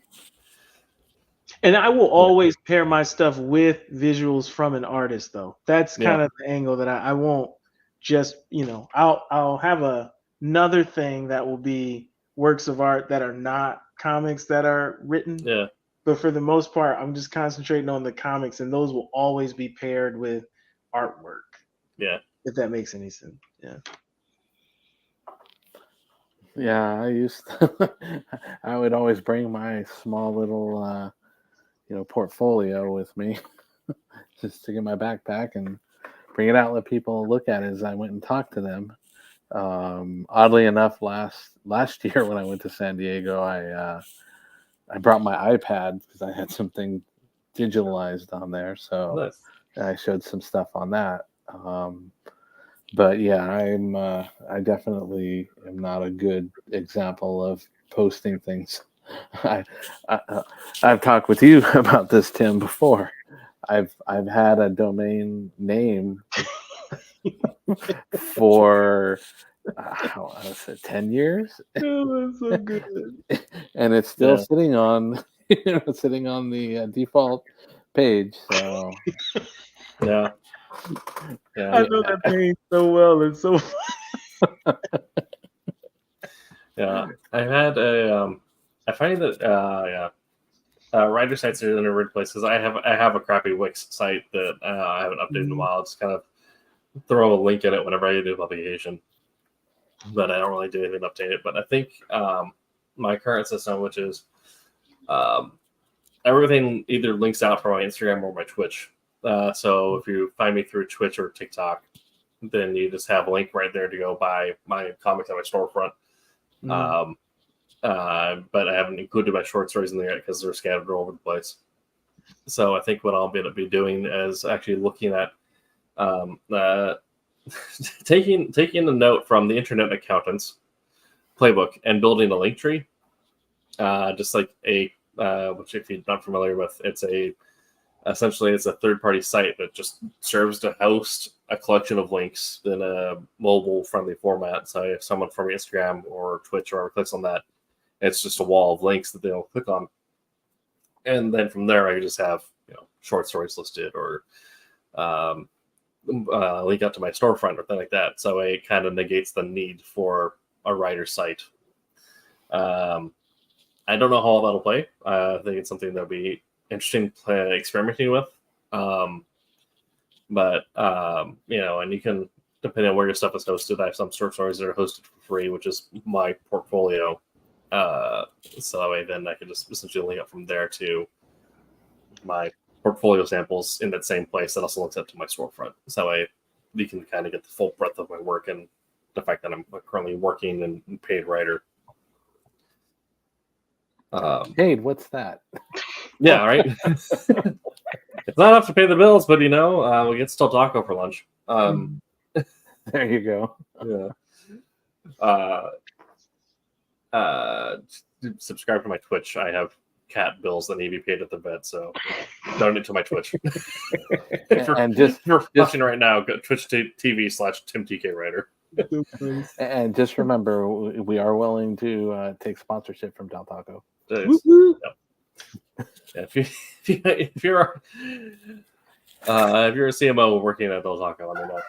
And I will always pair my stuff with visuals from an artist, though. That's kind of the angle that I won't just, I'll have another thing that will be works of art that are not comics that are written. Yeah. But for the most part, I'm just concentrating on the comics, and those will always be paired with artwork. Yeah. If that makes any sense. Yeah. Yeah, I would always bring my small little, portfolio with me just to get my backpack and bring it out, let people look at it as I went and talked to them. Oddly enough, last year when I went to San Diego, I brought my iPad because I had something digitalized on there. So nice. I showed some stuff on that. But yeah, I definitely am not a good example of posting things. I've talked with you about this, Tim, before. I've had a domain name for 10 years. Oh, that's so good. And it's still sitting on the default page. So yeah. I know that page so well. It's so yeah. I've had I find that writer sites are in a weird place, because I have a crappy Wix site that I haven't updated in a while. Just kind of throw a link in it whenever I do a publication, but I don't really do anything to update it. But I think my current system, which is everything either links out from my Instagram or my Twitch. So if you find me through Twitch or TikTok, then you just have a link right there to go buy my comics on my storefront. But I haven't included my short stories in there yet because they're scattered all over the place. So I think what I'll be doing is actually looking at taking a note from the Internet Accountant's playbook and building a link tree. Just like which if you're not familiar with, essentially it's a third-party site that just serves to host a collection of links in a mobile-friendly format. So if someone from Instagram or Twitch or whatever clicks on that, it's just a wall of links that they'll click on. And then from there, I just have short stories listed or link out to my storefront or thing like that. So it kind of negates the need for a writer site. I don't know how that'll play. I think it's something that'll be interesting experimenting with. But and you can, depending on where your stuff is hosted, I have some short stories that are hosted for free, which is my portfolio. So that way then I can just essentially link up from there to my portfolio samples in that same place that also links up to my storefront. So that way you can kind of get the full breadth of my work and the fact that I'm currently working and paid writer. paid, what's that? Yeah, right. It's not enough to pay the bills, but we get still taco for lunch. There you go. Yeah. subscribe to my Twitch. I have cat bills that need to be paid at the vet, so donate to my Twitch. And just watching right now, go twitch.tv/TimTKWriter. And just remember, we are willing to take sponsorship from Del Taco. Yeah, if you're a CMO working at Del Taco, let me know.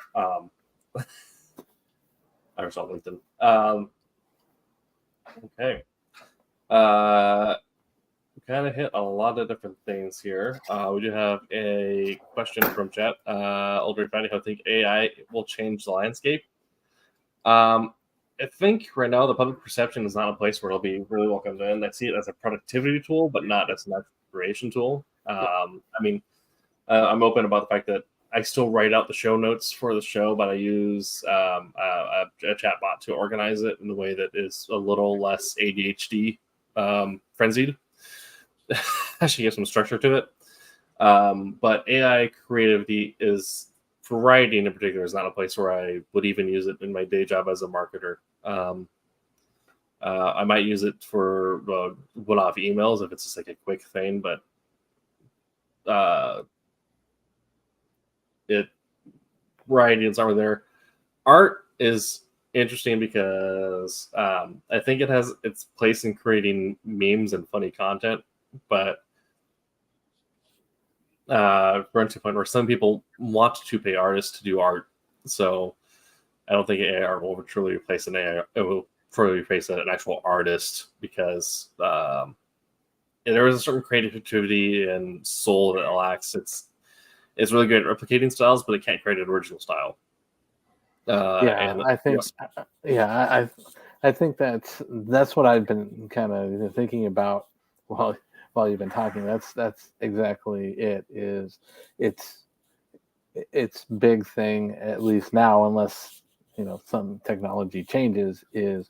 I was on LinkedIn. Okay. Kind of hit a lot of different things here. We do have a question from chat. Older Fanny, how I think AI will change the landscape. I think right now the public perception is not a place where it'll be really welcomed in. I see it as a productivity tool, but not as an creation tool. I mean, I'm open about the fact that I still write out the show notes for the show, but I use a chat bot to organize it in a way that is a little less ADHD frenzied. Actually give some structure to it. But AI creativity is, for writing in particular, is not a place where I would even use it in my day job as a marketer. I might use it for one-off emails if it's just like a quick thing, but writing is over there. Art is interesting because I think it has its place in creating memes and funny content, but run to a point where some people want to pay artists to do art. So I don't think AI art will truly replace an AI. It will fully replace an actual artist because there is a certain creativity and soul that it lacks. It's really good at replicating styles, but it can't create an original style. I think that's what I've been kind of thinking about while you've been talking. That's exactly it. It's big thing, at least now, unless some technology changes, is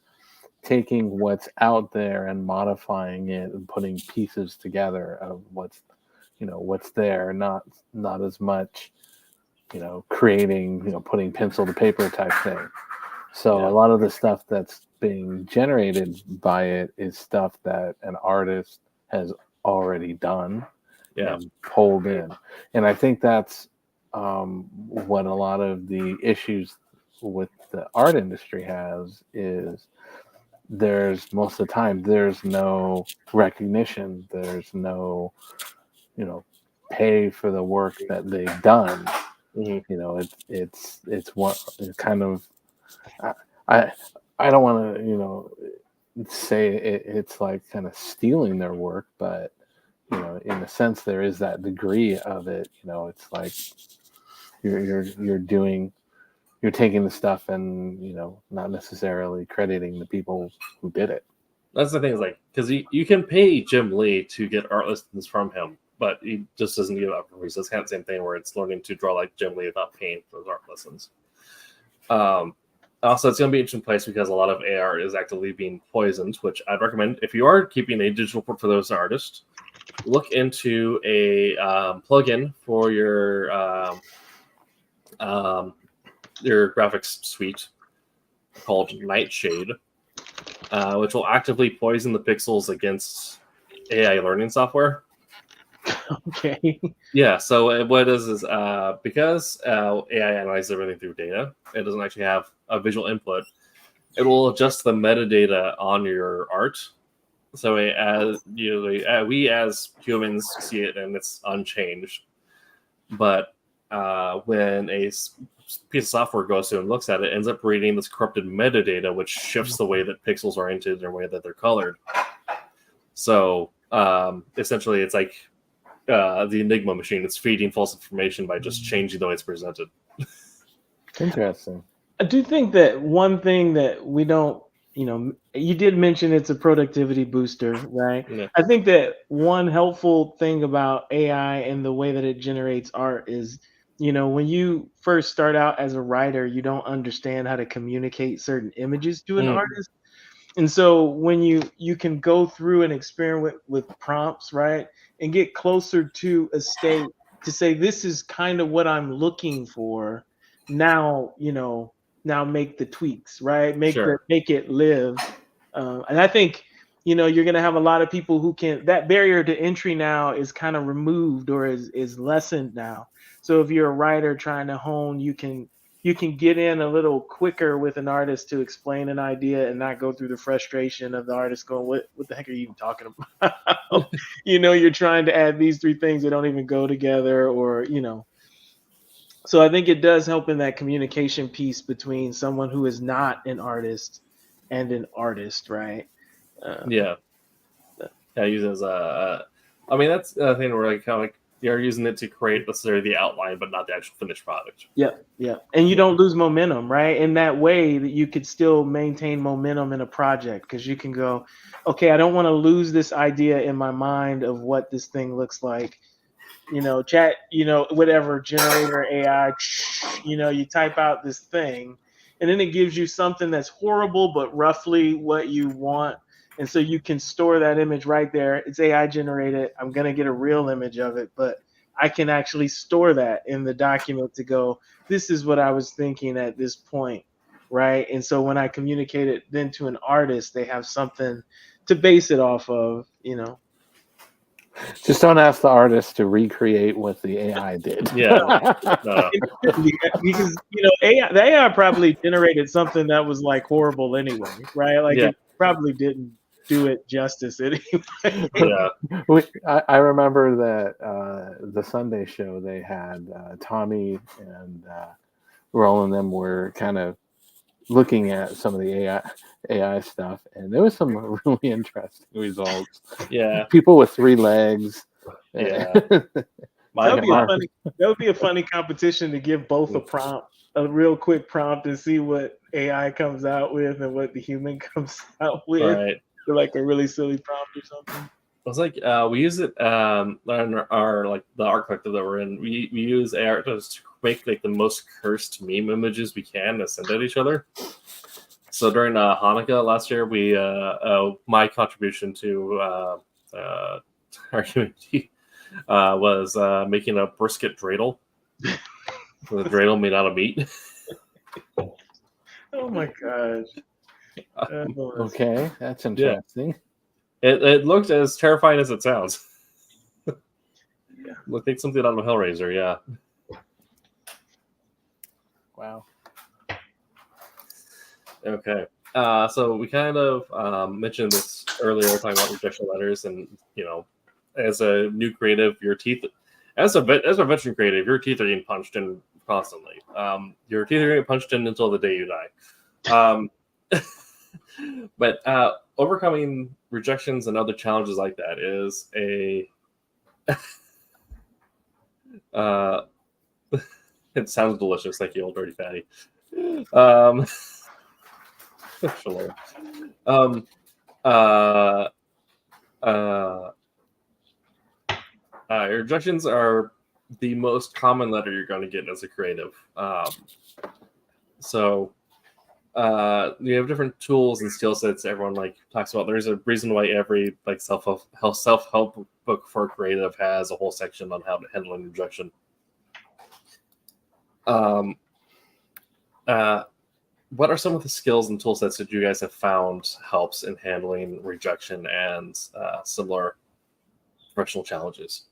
taking what's out there and modifying it and putting pieces together of what's there, not as much creating, putting pencil to paper type thing. So a lot of the stuff that's being generated by it is stuff that an artist has already done and pulled in. And I think that's what a lot of the issues with the art industry has is most of the time there's no recognition, there's no pay for the work that they've done. It's kind of, I don't want to say it's like kind of stealing their work, but in a sense there is that degree of it. It's like you're taking the stuff and not necessarily crediting the people who did it. That's the thing, is like, because you can pay Jim Lee to get art lessons from him, but he just doesn't give up for free. So it's kind of the same thing where it's learning to draw like Jim Lee without paying for those art lessons. Also, it's going to be an interesting place because a lot of AR is actively being poisoned, which I'd recommend if you are keeping a digital portfolio as an artist, look into a plugin for your graphics suite called Nightshade, which will actively poison the pixels against AI learning software. Okay. Yeah, so what it is because AI analyzes everything through data, it doesn't actually have a visual input. It will adjust the metadata on your art. So we as humans see it and it's unchanged. But when a piece of software goes through and looks at it, ends up reading this corrupted metadata, which shifts the way that pixels are oriented and the way that they're colored. So essentially, it's like the Enigma machine. It's feeding false information by just changing the way it's presented. Interesting. I do think that one thing that we don't, you did mention it's a productivity booster, right? Yeah. I think that one helpful thing about AI and the way that it generates art is, when you first start out as a writer, you don't understand how to communicate certain images to an artist. And so when you can go through and experiment with prompts, right, and get closer to a state to say, this is kind of what I'm looking for. Now, now make the tweaks, right? Make it live. And I think, you're going to have a lot of people who that barrier to entry now is kind of removed or is lessened now. So if you're a writer trying to hone, you can get in a little quicker with an artist to explain an idea and not go through the frustration of the artist going, what the heck are you even talking about? You're trying to add these 3 things that don't even go together, or, So I think it does help in that communication piece between someone who is not an artist and an artist, right? Yeah, use it as I mean, that's the thing where like kind of like you're using it to create necessarily the outline, but not the actual finished product. Yeah. And you don't lose momentum, right? In that way that you could still maintain momentum in a project, because you can go, okay, I don't want to lose this idea in my mind of what this thing looks like. Chat, whatever, generator AI, you type out this thing, and then it gives you something that's horrible, but roughly what you want. And so you can store that image right there. It's AI generated. I'm going to get a real image of it, but I can actually store that in the document to go, this is what I was thinking at this point, right? And so when I communicate it then to an artist, they have something to base it off of, Just don't ask the artist to recreate what the AI did. Yeah. No. Because, the AI probably generated something that was like horrible anyway, right? Like it probably didn't do it justice anyway. Yeah. I remember that the Sunday show, they had Tommy and Roland, them were kind of looking at some of the AI stuff, and there was some really interesting results. Yeah. People with 3 legs. Yeah. That would be a funny competition to give both a real quick prompt, and see what AI comes out with and what the human comes out with. Right. Like a really silly prompt or something. It's like we use it on our like the art collective that we're in. We use AI to make like the most cursed meme images we can to send at each other. So during Hanukkah last year, we my contribution to our community was making a brisket dreidel with a dreidel made out of meat. Oh my gosh. Okay, that's interesting. Yeah. It looked as terrifying as it sounds. Yeah. Looked like something out of Hellraiser, yeah. Wow. Okay. So we kind of mentioned this earlier, talking about rejection letters, and as a new creative, your teeth, as a veteran creative, your teeth are getting punched in constantly. Your teeth are getting punched in until the day you die. But overcoming rejections and other challenges like that is it sounds delicious, like you old dirty fatty. Your rejections are the most common letter you're going to get as a creative. So you have different tools and skill sets everyone like talks about. There's a reason why every like self-help book for a creative has a whole section on how to handle an rejection. What are some of the skills and tool sets that you guys have found helps in handling rejection and similar professional challenges?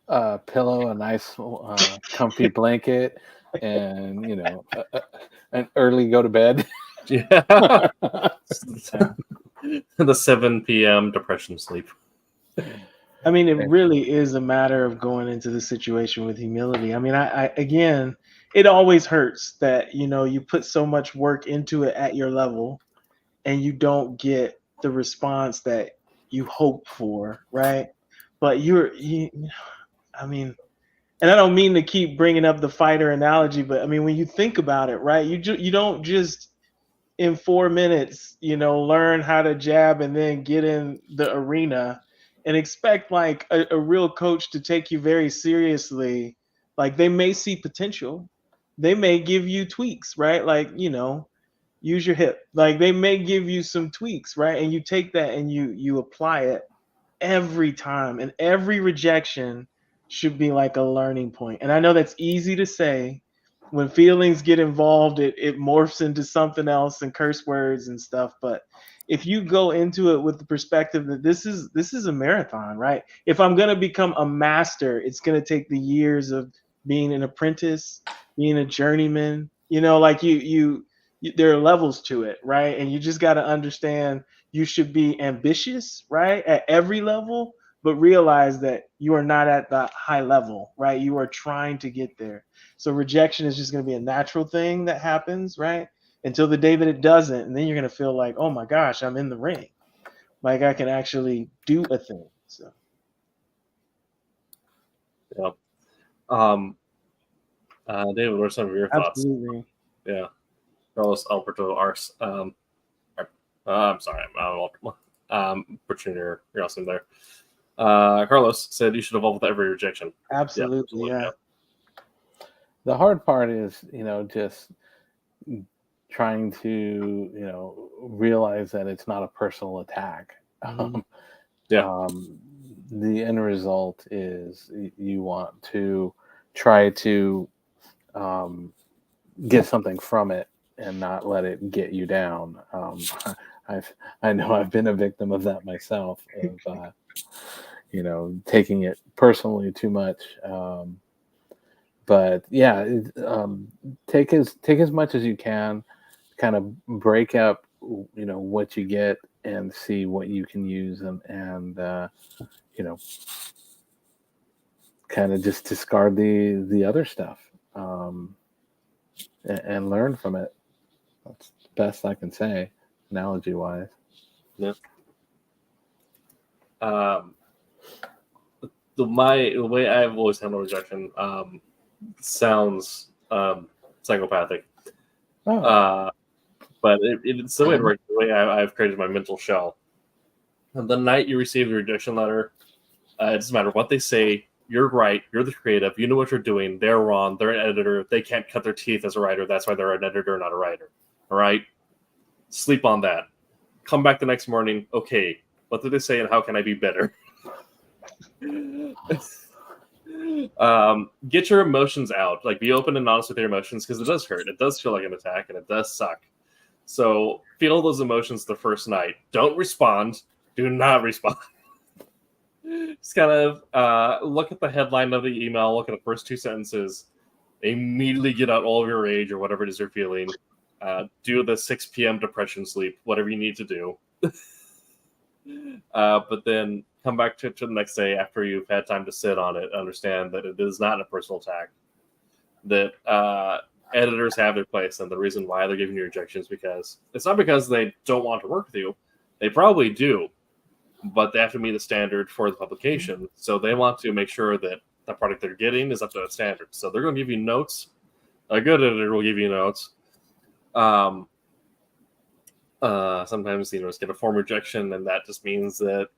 Pillow, a nice comfy blanket, and an early go to bed. Yeah. The 7 p.m. depression sleep. I mean, it really is a matter of going into the situation with humility. I mean, I again, it always hurts that you put so much work into it at your level and you don't get the response that you hope for, right? But I mean, and I don't mean to keep bringing up the fighter analogy, but I mean, when you think about it, right, you don't just in 4 minutes, learn how to jab and then get in the arena and expect like a real coach to take you very seriously. Like they may see potential. They may give you tweaks, right? Like, use your hip. Like they may give you some tweaks, right? And you take that and you apply it every time. And every rejection should be like a learning point. And I know that's easy to say. When feelings get involved, it morphs into something else and curse words and stuff. But if you go into it with the perspective that this is a marathon, right? If I'm gonna become a master, it's gonna take the years of being an apprentice, being a journeyman. You know, like you there are levels to it, right? And you just got to understand you should be ambitious, right, at every level, but realize that you are not at the high level, right? You are trying to get there. So rejection is just going to be a natural thing that happens, right? Until the day that it doesn't, and then you're going to feel like, oh my gosh, I'm in the ring, like I can actually do a thing. So, yeah. David, what are some of your thoughts? Absolutely. Yeah. Carlos Alberto Ars. I'm sorry, I'm butchering your last name there. Carlos said you should evolve with every rejection. Absolutely, yeah. The hard part is, just trying to, realize that it's not a personal attack. Mhm. The end result is you want to try to get something from it and not let it get you down. I know I've been a victim of that myself, of taking it personally too much. But yeah, take as much as you can, kind of break up, what you get and see what you can use, and kind of just discard the other stuff, and learn from it. That's the best I can say, analogy wise. Yeah. The way I've always handled rejection sounds psychopathic. But it's the way I've created my mental shell. And the night you receive the rejection letter, it doesn't matter what they say. You're right. You're the creative. You know what you're doing. They're wrong. They're an editor. They can't cut their teeth as a writer. That's why they're an editor, not a writer. All right? Sleep on that. Come back the next morning. Okay, what did they say and how can I be better? Get your emotions out. Like, be open and honest with your emotions, because it does hurt. It does feel like an attack, and it does suck. So feel those emotions the first night. Don't respond. Do not respond. Just kind of look at the headline of the email, look at the first two sentences, immediately get out all of your rage or whatever it is you're feeling. Do the 6 p.m. depression sleep, whatever you need to do. But then come back to the next day after you've had time to sit on it, understand that it is not a personal attack, that editors have their place, and the reason why they're giving you rejections because it's not because they don't want to work with you. They probably do, but they have to meet a standard for the publication. So they want to make sure that the product they're getting is up to that standard. So they're going to give you notes. A good editor will give you notes. Sometimes, just get a form rejection, and that just means that,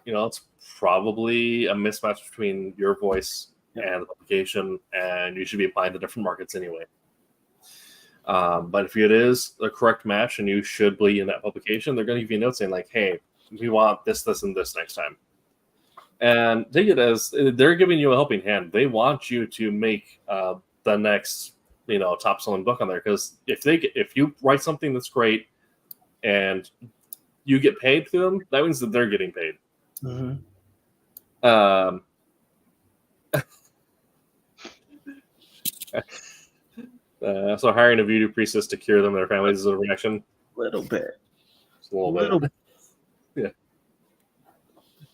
it's probably a mismatch between your voice and the publication, and you should be applying to different markets anyway. But if it is the correct match and you should be in that publication, they're going to give you notes saying like, hey, we want this, this, and this next time. And take it as they're giving you a helping hand. They want you to make the next, top selling book on there. Because if you write something that's great and you get paid through them, that means that they're getting paid. Mm-hmm. So hiring a voodoo priestess to cure them and their families is a reaction. A little bit. Just a little bit. Yeah.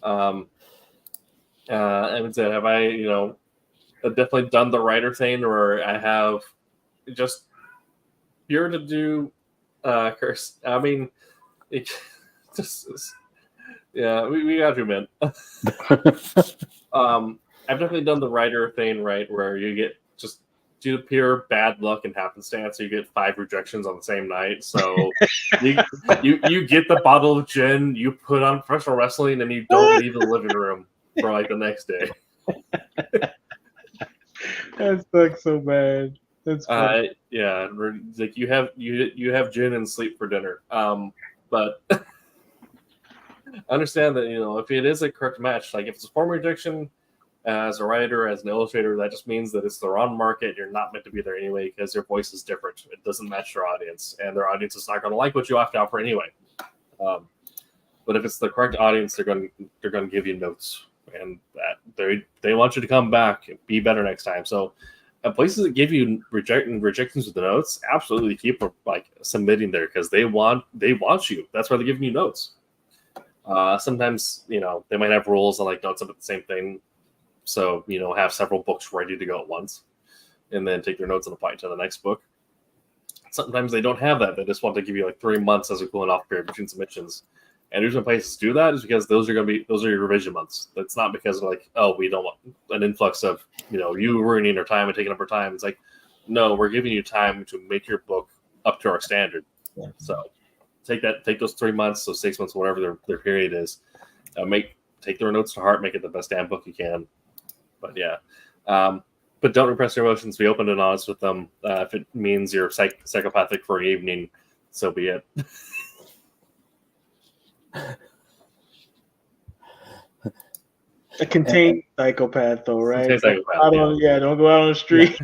I would say, have I, definitely done the writer thing, or I have just here to do curse. I mean, it just yeah, we got to admit. I've definitely done the writer thing, right, where you get just due to pure bad luck and happenstance, you get 5 rejections on the same night. So you get the bottle of gin, you put on professional wrestling, and you don't leave the living room for like the next day. That sucks so bad. That's funny. Yeah, like you have gin and sleep for dinner. But understand that if it is a correct match, like if it's a form rejection as a writer, as an illustrator, that just means that it's the wrong market. You're not meant to be there anyway because your voice is different. It doesn't match their audience, and their audience is not going to like what you have to offer anyway. But if it's the correct audience, they're going to give you notes, and that they want you to come back and be better next time. So, places that give you rejections with the notes, absolutely keep like submitting there because they want you. That's why they're giving you notes. Sometimes they might have rules on like notes about the same thing, so have several books ready to go at once, and then take their notes and apply it to the next book. Sometimes they don't have that. They just want to give you like 3 months as a cooling off period between submissions. And the reason places do that is because those are your revision months. That's not because of like, oh, we don't want an influx of you ruining our time and taking up our time. It's like, no, we're giving you time to make your book up to our standard. Yeah. So take those 3 months, so 6 months, whatever their period is. Take their notes to heart, make it the best damn book you can. But yeah, but don't repress your emotions. Be open and honest with them. If it means you're psychopathic for an evening, so be it. A contained psychopath, though, right? Don't go out on the street.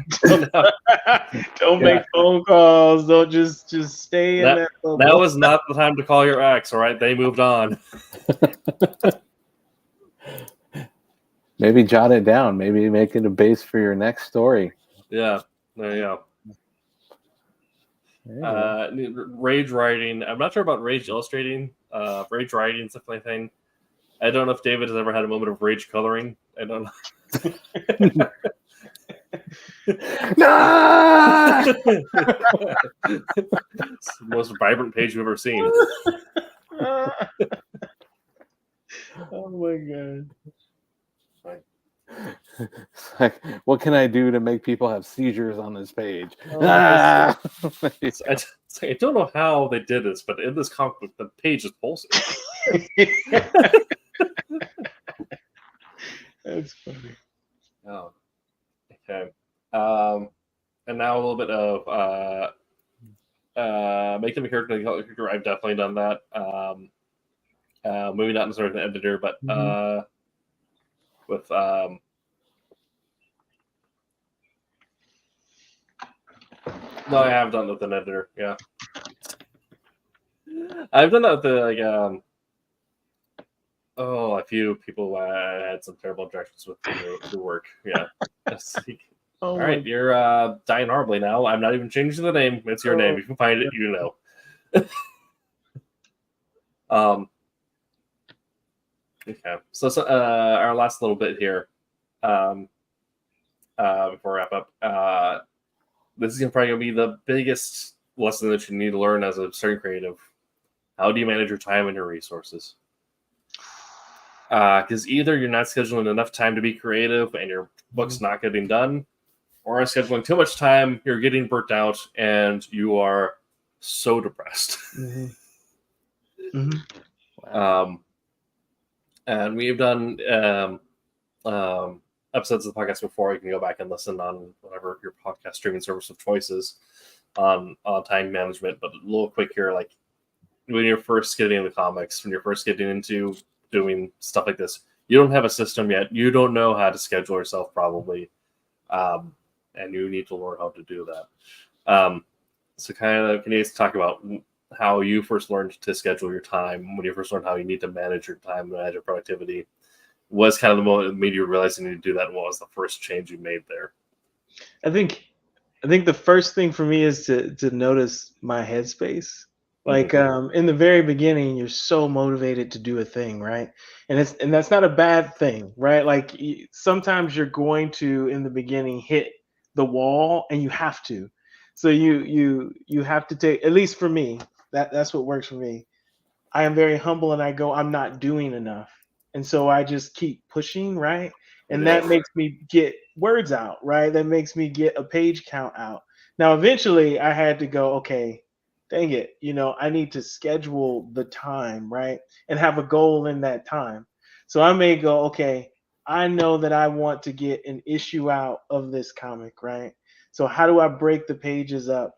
Don't make phone calls. Don't just stay in that bubble. That was not the time to call your ex, all right? They moved on. Maybe jot it down. Maybe make it a base for your next story. Yeah, there you go. Rage writing. I'm not sure about rage illustrating. Rage writing, stuff like that. I don't know if David has ever had a moment of rage coloring. I don't know. No! It's the most vibrant page we've ever seen. Oh my god. It's like, what can I do to make people have seizures on this page? I don't know how they did this, but in this comic book, the page is pulsing. That's funny. Oh, okay. And now a little bit of make them a character. I've definitely done that. Maybe not necessarily an editor, but with no, I have done it with an editor. Yeah, I've done that with a few people I had some terrible objections with the work. Yeah. All right, you're dying horribly now. I'm not even changing the name. It's your name. You can find it. Okay. So our last little bit here, before we wrap up, this is probably going to be the biggest lesson that you need to learn as a starting creative. How do you manage your time and your resources? Because either you're not scheduling enough time to be creative and your book's not getting done, or scheduling too much time, you're getting burnt out, and you are so depressed. And we've done episodes of the podcast before. You can go back and listen on whatever your podcast streaming service of choice is on time management. But a little quick here, like when you're first getting into comics, when you're first getting into doing stuff like this, you don't have a system yet. You don't know how to schedule yourself probably. And you need to learn how to do that. So can you guys talk about how you first learned to schedule your time, when you first learned how you need to manage your time, manage your productivity? Was kind of the moment that made you realize you need to do that, and what was the first change you made there? I think the first thing for me is to notice my headspace. Like in the very beginning, you're so motivated to do a thing, right? And that's not a bad thing, right? Like sometimes you're going to, in the beginning, hit the wall, and you have to. So you have to take, at least for me, that's what works for me. I am very humble, and I go, I'm not doing enough. And so I just keep pushing, right? And that makes me get words out, right? That makes me get a page count out. Now, eventually I had to go, okay, dang it, I need to schedule the time, right? And have a goal in that time. So I may go, okay, I know that I want to get an issue out of this comic, right? So how do I break the pages up,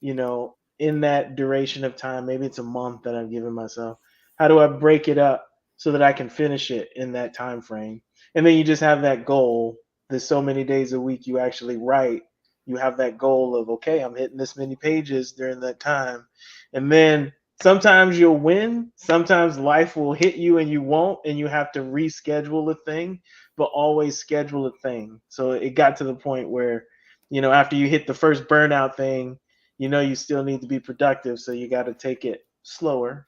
in that duration of time? Maybe it's a month that I've given myself. How do I break it up so that I can finish it in that time frame? And then you just have that goal. There's so many days a week you actually write. You have that goal of, okay, I'm hitting this many pages during that time. And then sometimes you'll win, sometimes life will hit you and you won't, and you have to reschedule a thing, but always schedule a thing. So it got to the point where, after you hit the first burnout thing, you still need to be productive. So you got to take it slower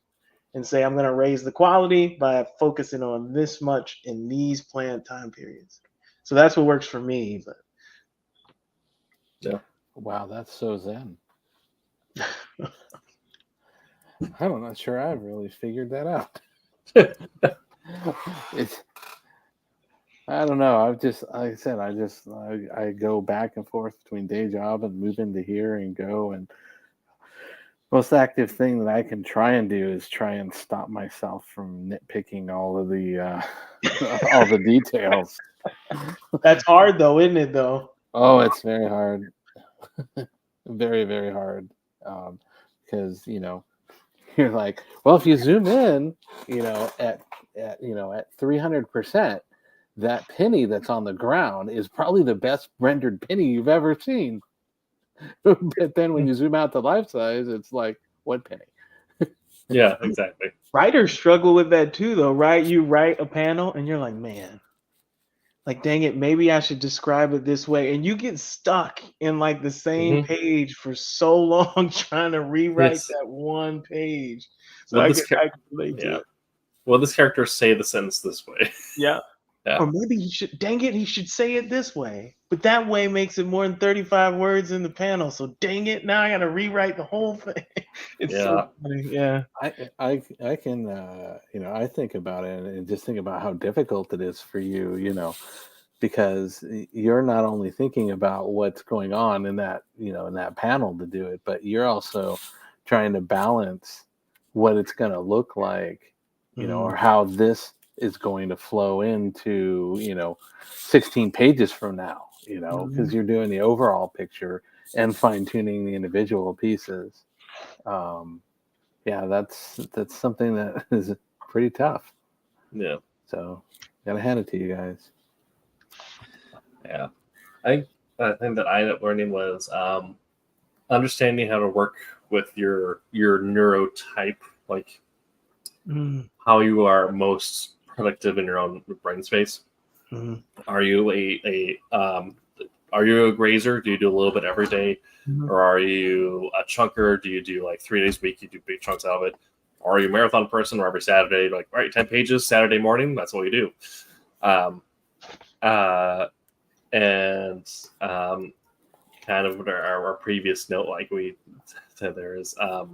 and say, I'm going to raise the quality by focusing on this much in these planned time periods. So that's what works for me. But yeah. Wow, that's so zen. I'm not sure I've really figured that out. I don't know. I've just, like I said, I go back and forth between day job and move into here and go. And most active thing that I can try and do is try and stop myself from nitpicking all of the all the details. That's hard though, isn't it? Though. Oh, it's very hard. Very, very hard. Because you're like, well, if you zoom in, at 300%, that penny that's on the ground is probably the best rendered penny you've ever seen. But then when you zoom out to life size, it's like, what penny? Yeah, exactly. Writers struggle with that too, though, right? You write a panel and you're like, man, like, dang it, maybe I should describe it this way. And you get stuck in like the same page for so long trying to rewrite that one page. So I can relate to it. Well, this character say the sentence this way. Yeah. Or maybe he should, dang it, he should say it this way. But that way makes it more than 35 words in the panel. So dang it, now I got to rewrite the whole thing. It's so funny. Yeah. I can, I think about it and just think about how difficult it is for you, because you're not only thinking about what's going on in that, in that panel to do it, but you're also trying to balance what it's going to look like, or how this is going to flow into 16 pages from now, because you're doing the overall picture and fine-tuning the individual pieces. That's something that is pretty tough. Yeah, so gotta hand it to you guys. I think the thing that I ended up learning was understanding how to work with your neurotype, like how you are most productive in your own brain space. Are you are you a grazer? Do you do a little bit every day? Or are you a chunker? Do you do like 3 days a week? You do big chunks out of it? Or are you a marathon person where every Saturday, like, all right, 10 pages Saturday morning, that's what we do. Kind of our previous note, like we said, there is I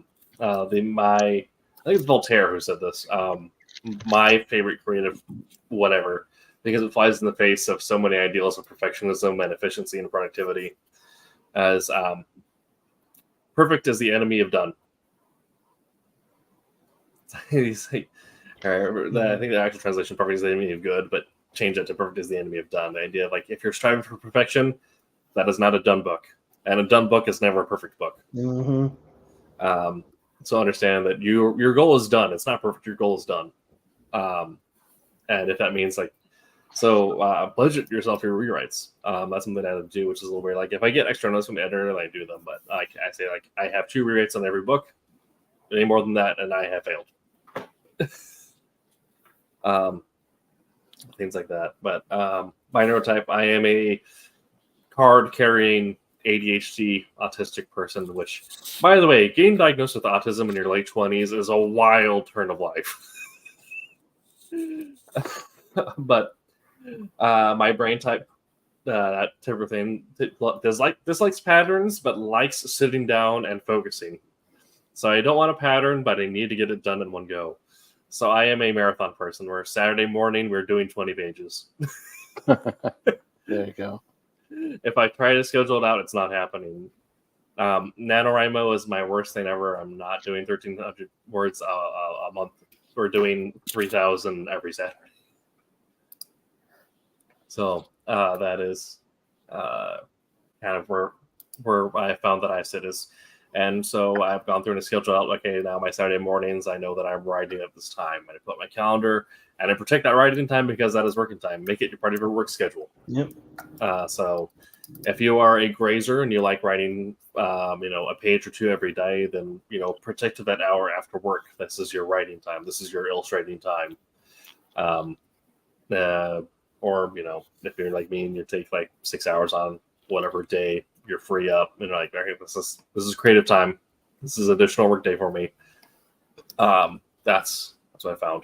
think it's Voltaire who said this. My favorite creative whatever, because it flies in the face of so many ideals of perfectionism and efficiency and productivity, as perfect is the enemy of done. He's like, I think the actual translation, perfect is the enemy of good, but change that to perfect is the enemy of done. The idea of like, if you're striving for perfection, that is not a done book, and a done book is never a perfect book. So understand that your goal is done. It's not perfect. Your goal is done. And if that means like, budget yourself your rewrites. That's something I have to do, which is a little weird. Like if I get extra notes from the editor, then I do them. But I say like I have 2 rewrites on every book. Any more than that, and I have failed. Things like that. But my neurotype, I am a card-carrying ADHD autistic person, which, by the way, getting diagnosed with autism in your late 20s is a wild turn of life. But my brain type, that type of thing, dislikes patterns, but likes sitting down and focusing. So I don't want a pattern, but I need to get it done in one go. So I am a marathon person where Saturday morning we're doing 20 pages. There you go. If I try to schedule it out, it's not happening. NaNoWriMo is my worst thing ever. I'm not doing 1,300 words a month. We're doing 3,000 every Saturday. So that is kind of where I found that I sit is. And so I've gone through and scheduled out, okay, now my Saturday mornings, I know that I'm writing at this time. And I put my calendar and I protect that writing time because that is working time. Make it your part of your work schedule. Yep. So If you are a grazer and you like writing, a page or two every day, then, protect that hour after work. This is your writing time. This is your illustrating time. Or, if you're like me and you take like 6 hours on whatever day you're free up, and you're like, okay, this is creative time. This is additional work day for me. That's what I found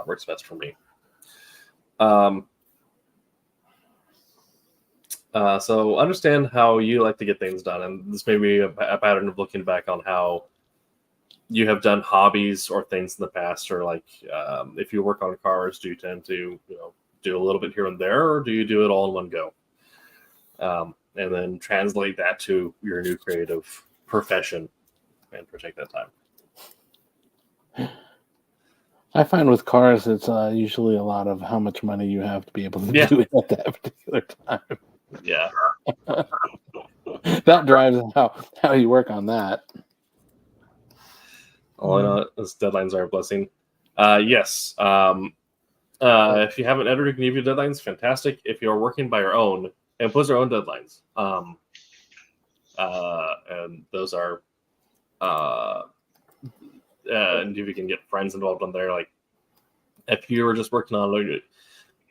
works best for me. So understand how you like to get things done, and this may be a pattern of looking back on how you have done hobbies or things in the past, or like if you work on cars, do you tend to do a little bit here and there, or do you do it all in one go? And then translate that to your new creative profession and protect that time. I find with cars, it's usually a lot of how much money you have to be able to do it at that particular time. Yeah. That drives how you work on that. All I know is deadlines are a blessing. Yes. If you haven't edited, can give you deadlines, fantastic. If you're working by your own, impose your own deadlines. And those are, and if you can get friends involved on there, like if you were just working on,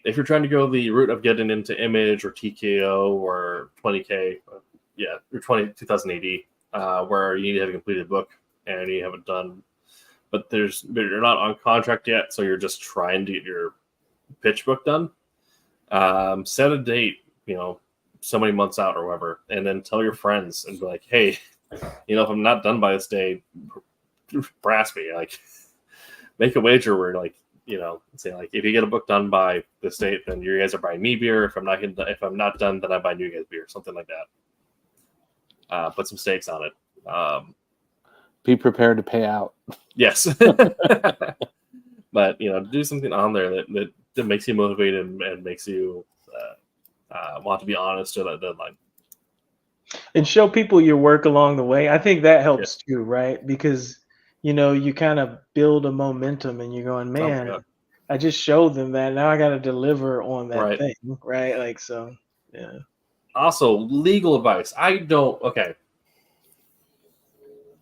if you're trying to go the route of getting into Image or TKO or 20K, or 2000 AD, where you need to have a completed book and you haven't done, but you're not on contract yet, so you're just trying to get your pitch book done. Set a date, so many months out or whatever, and then tell your friends and be like, hey, if I'm not done by this day, brass me. Like, make a wager where, like, say like, if you get a book done by this date, then you guys are buying me beer. If I'm not done, then I buy you guys beer, something like that. Put some stakes on it. Be prepared to pay out. Yes. But do something on there that makes you motivated and makes you want to be honest to that deadline. And show people your work along the way. I think that helps too, right? Because you kind of build a momentum, and you're going, man, I just showed them that. Now I got to deliver on that thing, right? Like, so, yeah. Also, legal advice.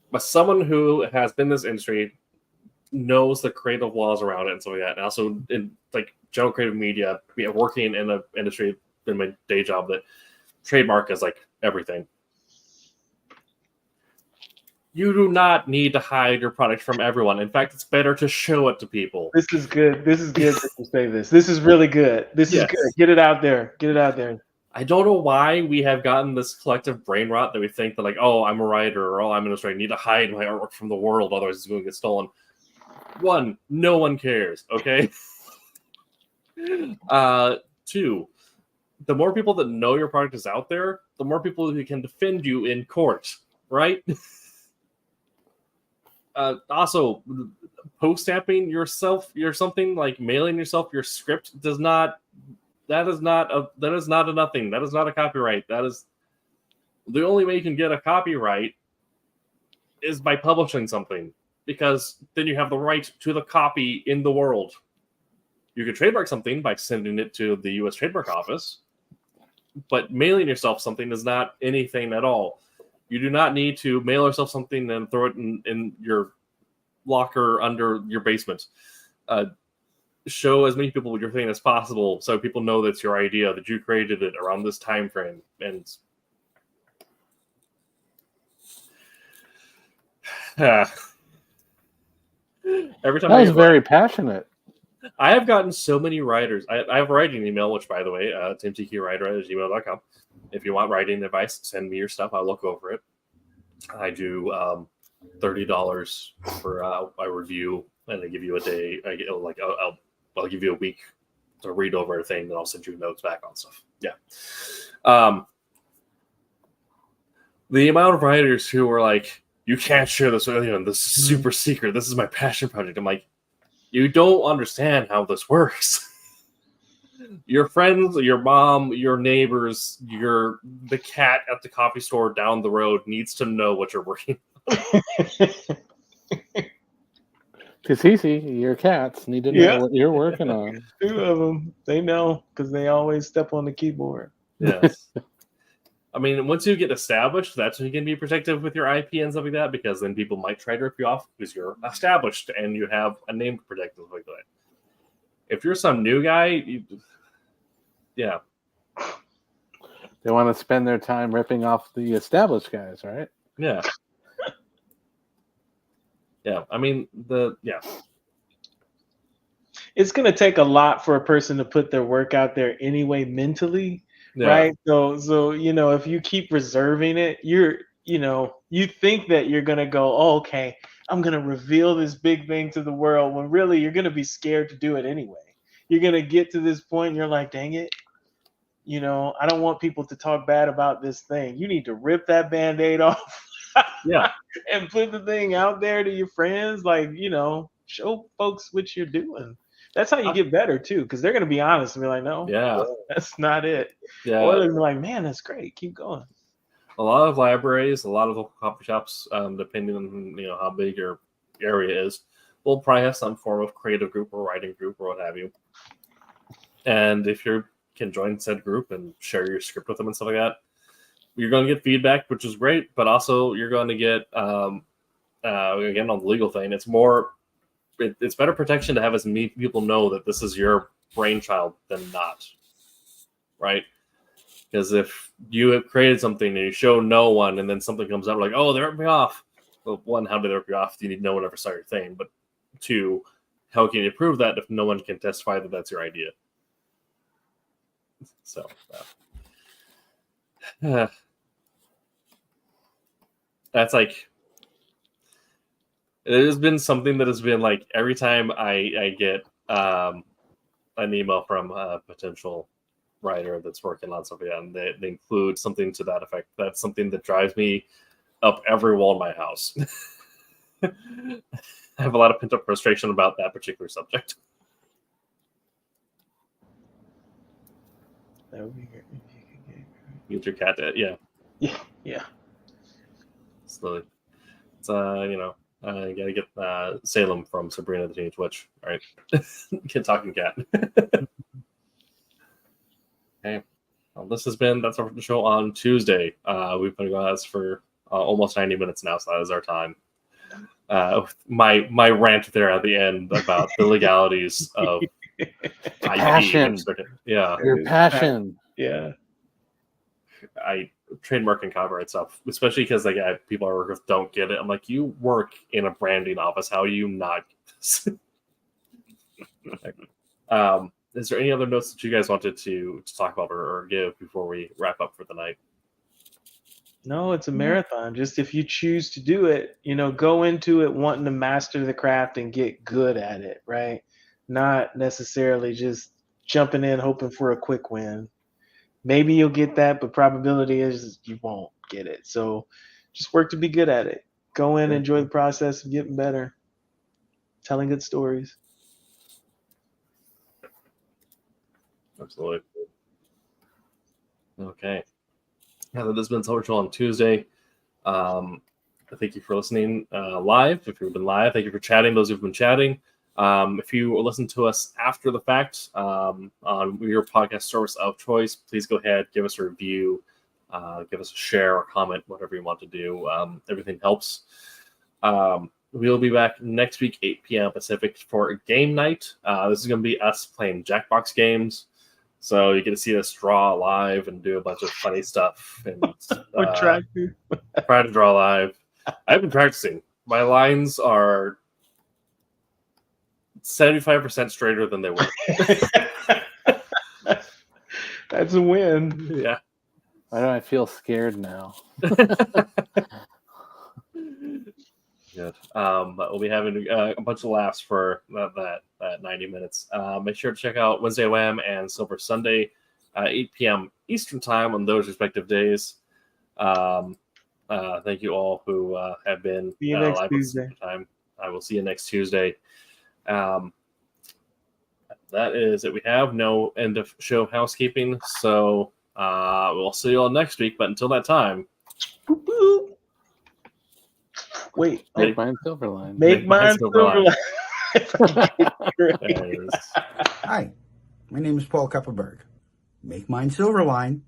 But someone who has been in this industry knows the creative laws around it and stuff like that. And also in like general creative media, working in the industry in my day job, that trademark is like everything. You do not need to hide your product from everyone. In fact, it's better to show it to people. This is good. This is good that you say this. This is really good. This is good. Get it out there. Get it out there. I don't know why we have gotten this collective brain rot that we think that, like, oh, I'm a writer, or oh, I'm an illustrator, I need to hide my artwork from the world, otherwise it's going to get stolen. One, no one cares, okay? Two, the more people that know your product is out there, the more people who can defend you in court, right? Also, post-stamping yourself, something like mailing yourself your script that is not a nothing. That is not a copyright. That is the only way you can get a copyright is by publishing something, because then you have the right to the copy in the world. You can trademark something by sending it to the U.S. Trademark Office, but mailing yourself something is not anything at all. You do not need to mail yourself something and throw it in your locker under your basement. Show as many people your thing as possible, so people know that's your idea, that you created it around this time frame. And every time that was very passionate. I have gotten so many writers. I have a writing email, which, by the way, timtkwriter@gmail.com. If you want writing advice, send me your stuff. I'll look over it. I do $30 for a review, and I give you a day. I'll give you a week to read over everything, then I'll send you notes back on stuff. Yeah. The amount of writers who are like, you can't share this with anyone. This is super secret. This is my passion project. I'm like, you don't understand how this works. Your friends, your mom, your neighbors, the cat at the coffee store down the road needs to know what you're working on. It's easy. Your cats need to know what you're working on. 2 of them, they know, because they always step on the keyboard. Yes. I mean, once you get established, that's when you can be protective with your IP and stuff like that, because then people might try to rip you off because you're established and you have a name to protect and stuff like that. If you're some new guy, yeah. They want to spend their time ripping off the established guys, right? Yeah. Yeah. I mean, it's going to take a lot for a person to put their work out there anyway mentally, right? So if you keep reserving it, you think that you're going to go, oh, okay, I'm going to reveal this big thing to the world, when really you're going to be scared to do it anyway. You're going to get to this point and you're like, dang it, I don't want people to talk bad about this thing. You need to rip that Band-Aid off. Yeah. And put the thing out there to your friends, like, show folks what you're doing. That's how you get better too, because they're gonna be honest and be like, no, that's not it. Yeah. Or they're gonna be like, man, that's great, keep going. A lot of libraries, a lot of local coffee shops, depending on how big your area is, will probably have some form of creative group or writing group or what have you. And if you can join said group and share your script with them and stuff like that, you're going to get feedback, which is great, but also you're going to get, again, on the legal thing, it's better protection to have as many people know that this is your brainchild than not, right? Because if you have created something and you show no one and then something comes out like, oh, they ripped me off. Well, one, how did they rip you off? You need no one ever saw your thing. But two, how can you prove that if no one can testify that that's your idea? So, that's like, it has been something that has been like every time I get an email from a potential writer that's working on something, and they include something to that effect. That's something that drives me up every wall in my house. I have a lot of pent-up frustration about that particular subject. That would be great. Get your cat to, Yeah. Slowly. It's I gotta get Salem from Sabrina the Teenage Witch. All right. Get Talking Cat. Okay. Well, that's our show on Tuesday. We've been going on for almost 90 minutes now, so that is our time. My rant there at the end about the legalities of passion. Yeah. Your passion. Yeah. I trademark and copyright stuff, especially because people I work with don't get it. I'm like, you work in a branding office. How do you not get this? Is there any other notes that you guys wanted to talk about or give before we wrap up for the night? No, it's a marathon. Just if you choose to do it, go into it wanting to master the craft and get good at it, right? Not necessarily just jumping in hoping for a quick win. Maybe you'll get that, but probability is you won't get it. So just work to be good at it. Go in, enjoy the process of getting better, telling good stories. Absolutely. Okay. Yeah, that has been Silver Show on Tuesday. Thank you for listening live. If you've been live, thank you for chatting. Those who've been chatting. If you listen to us after the fact on your podcast service of choice, please go ahead, give us a review, give us a share or comment, whatever you want to do. Everything helps. We'll be back next week, 8 p.m. Pacific, for a game night. This is going to be us playing Jackbox games. So you get to see us draw live and do a bunch of funny stuff. And try to draw live. I've been practicing. My lines are 75% straighter than they were. That's a win. Yeah. Why do I feel scared now? Good. But we'll be having a bunch of laughs for that 90 minutes. Make sure to check out Wednesday Wham and Silver Sunday, 8 p.m. Eastern Time on those respective days. Thank you all who have been live with Silver Time. I will see you next Tuesday. That is it. We have no end of show housekeeping, so we'll see you all next week. But until that time, wait, make mine Silverline. Make mine Silverline. Hi, my name is Paul Kupperberg. Make mine Silverline.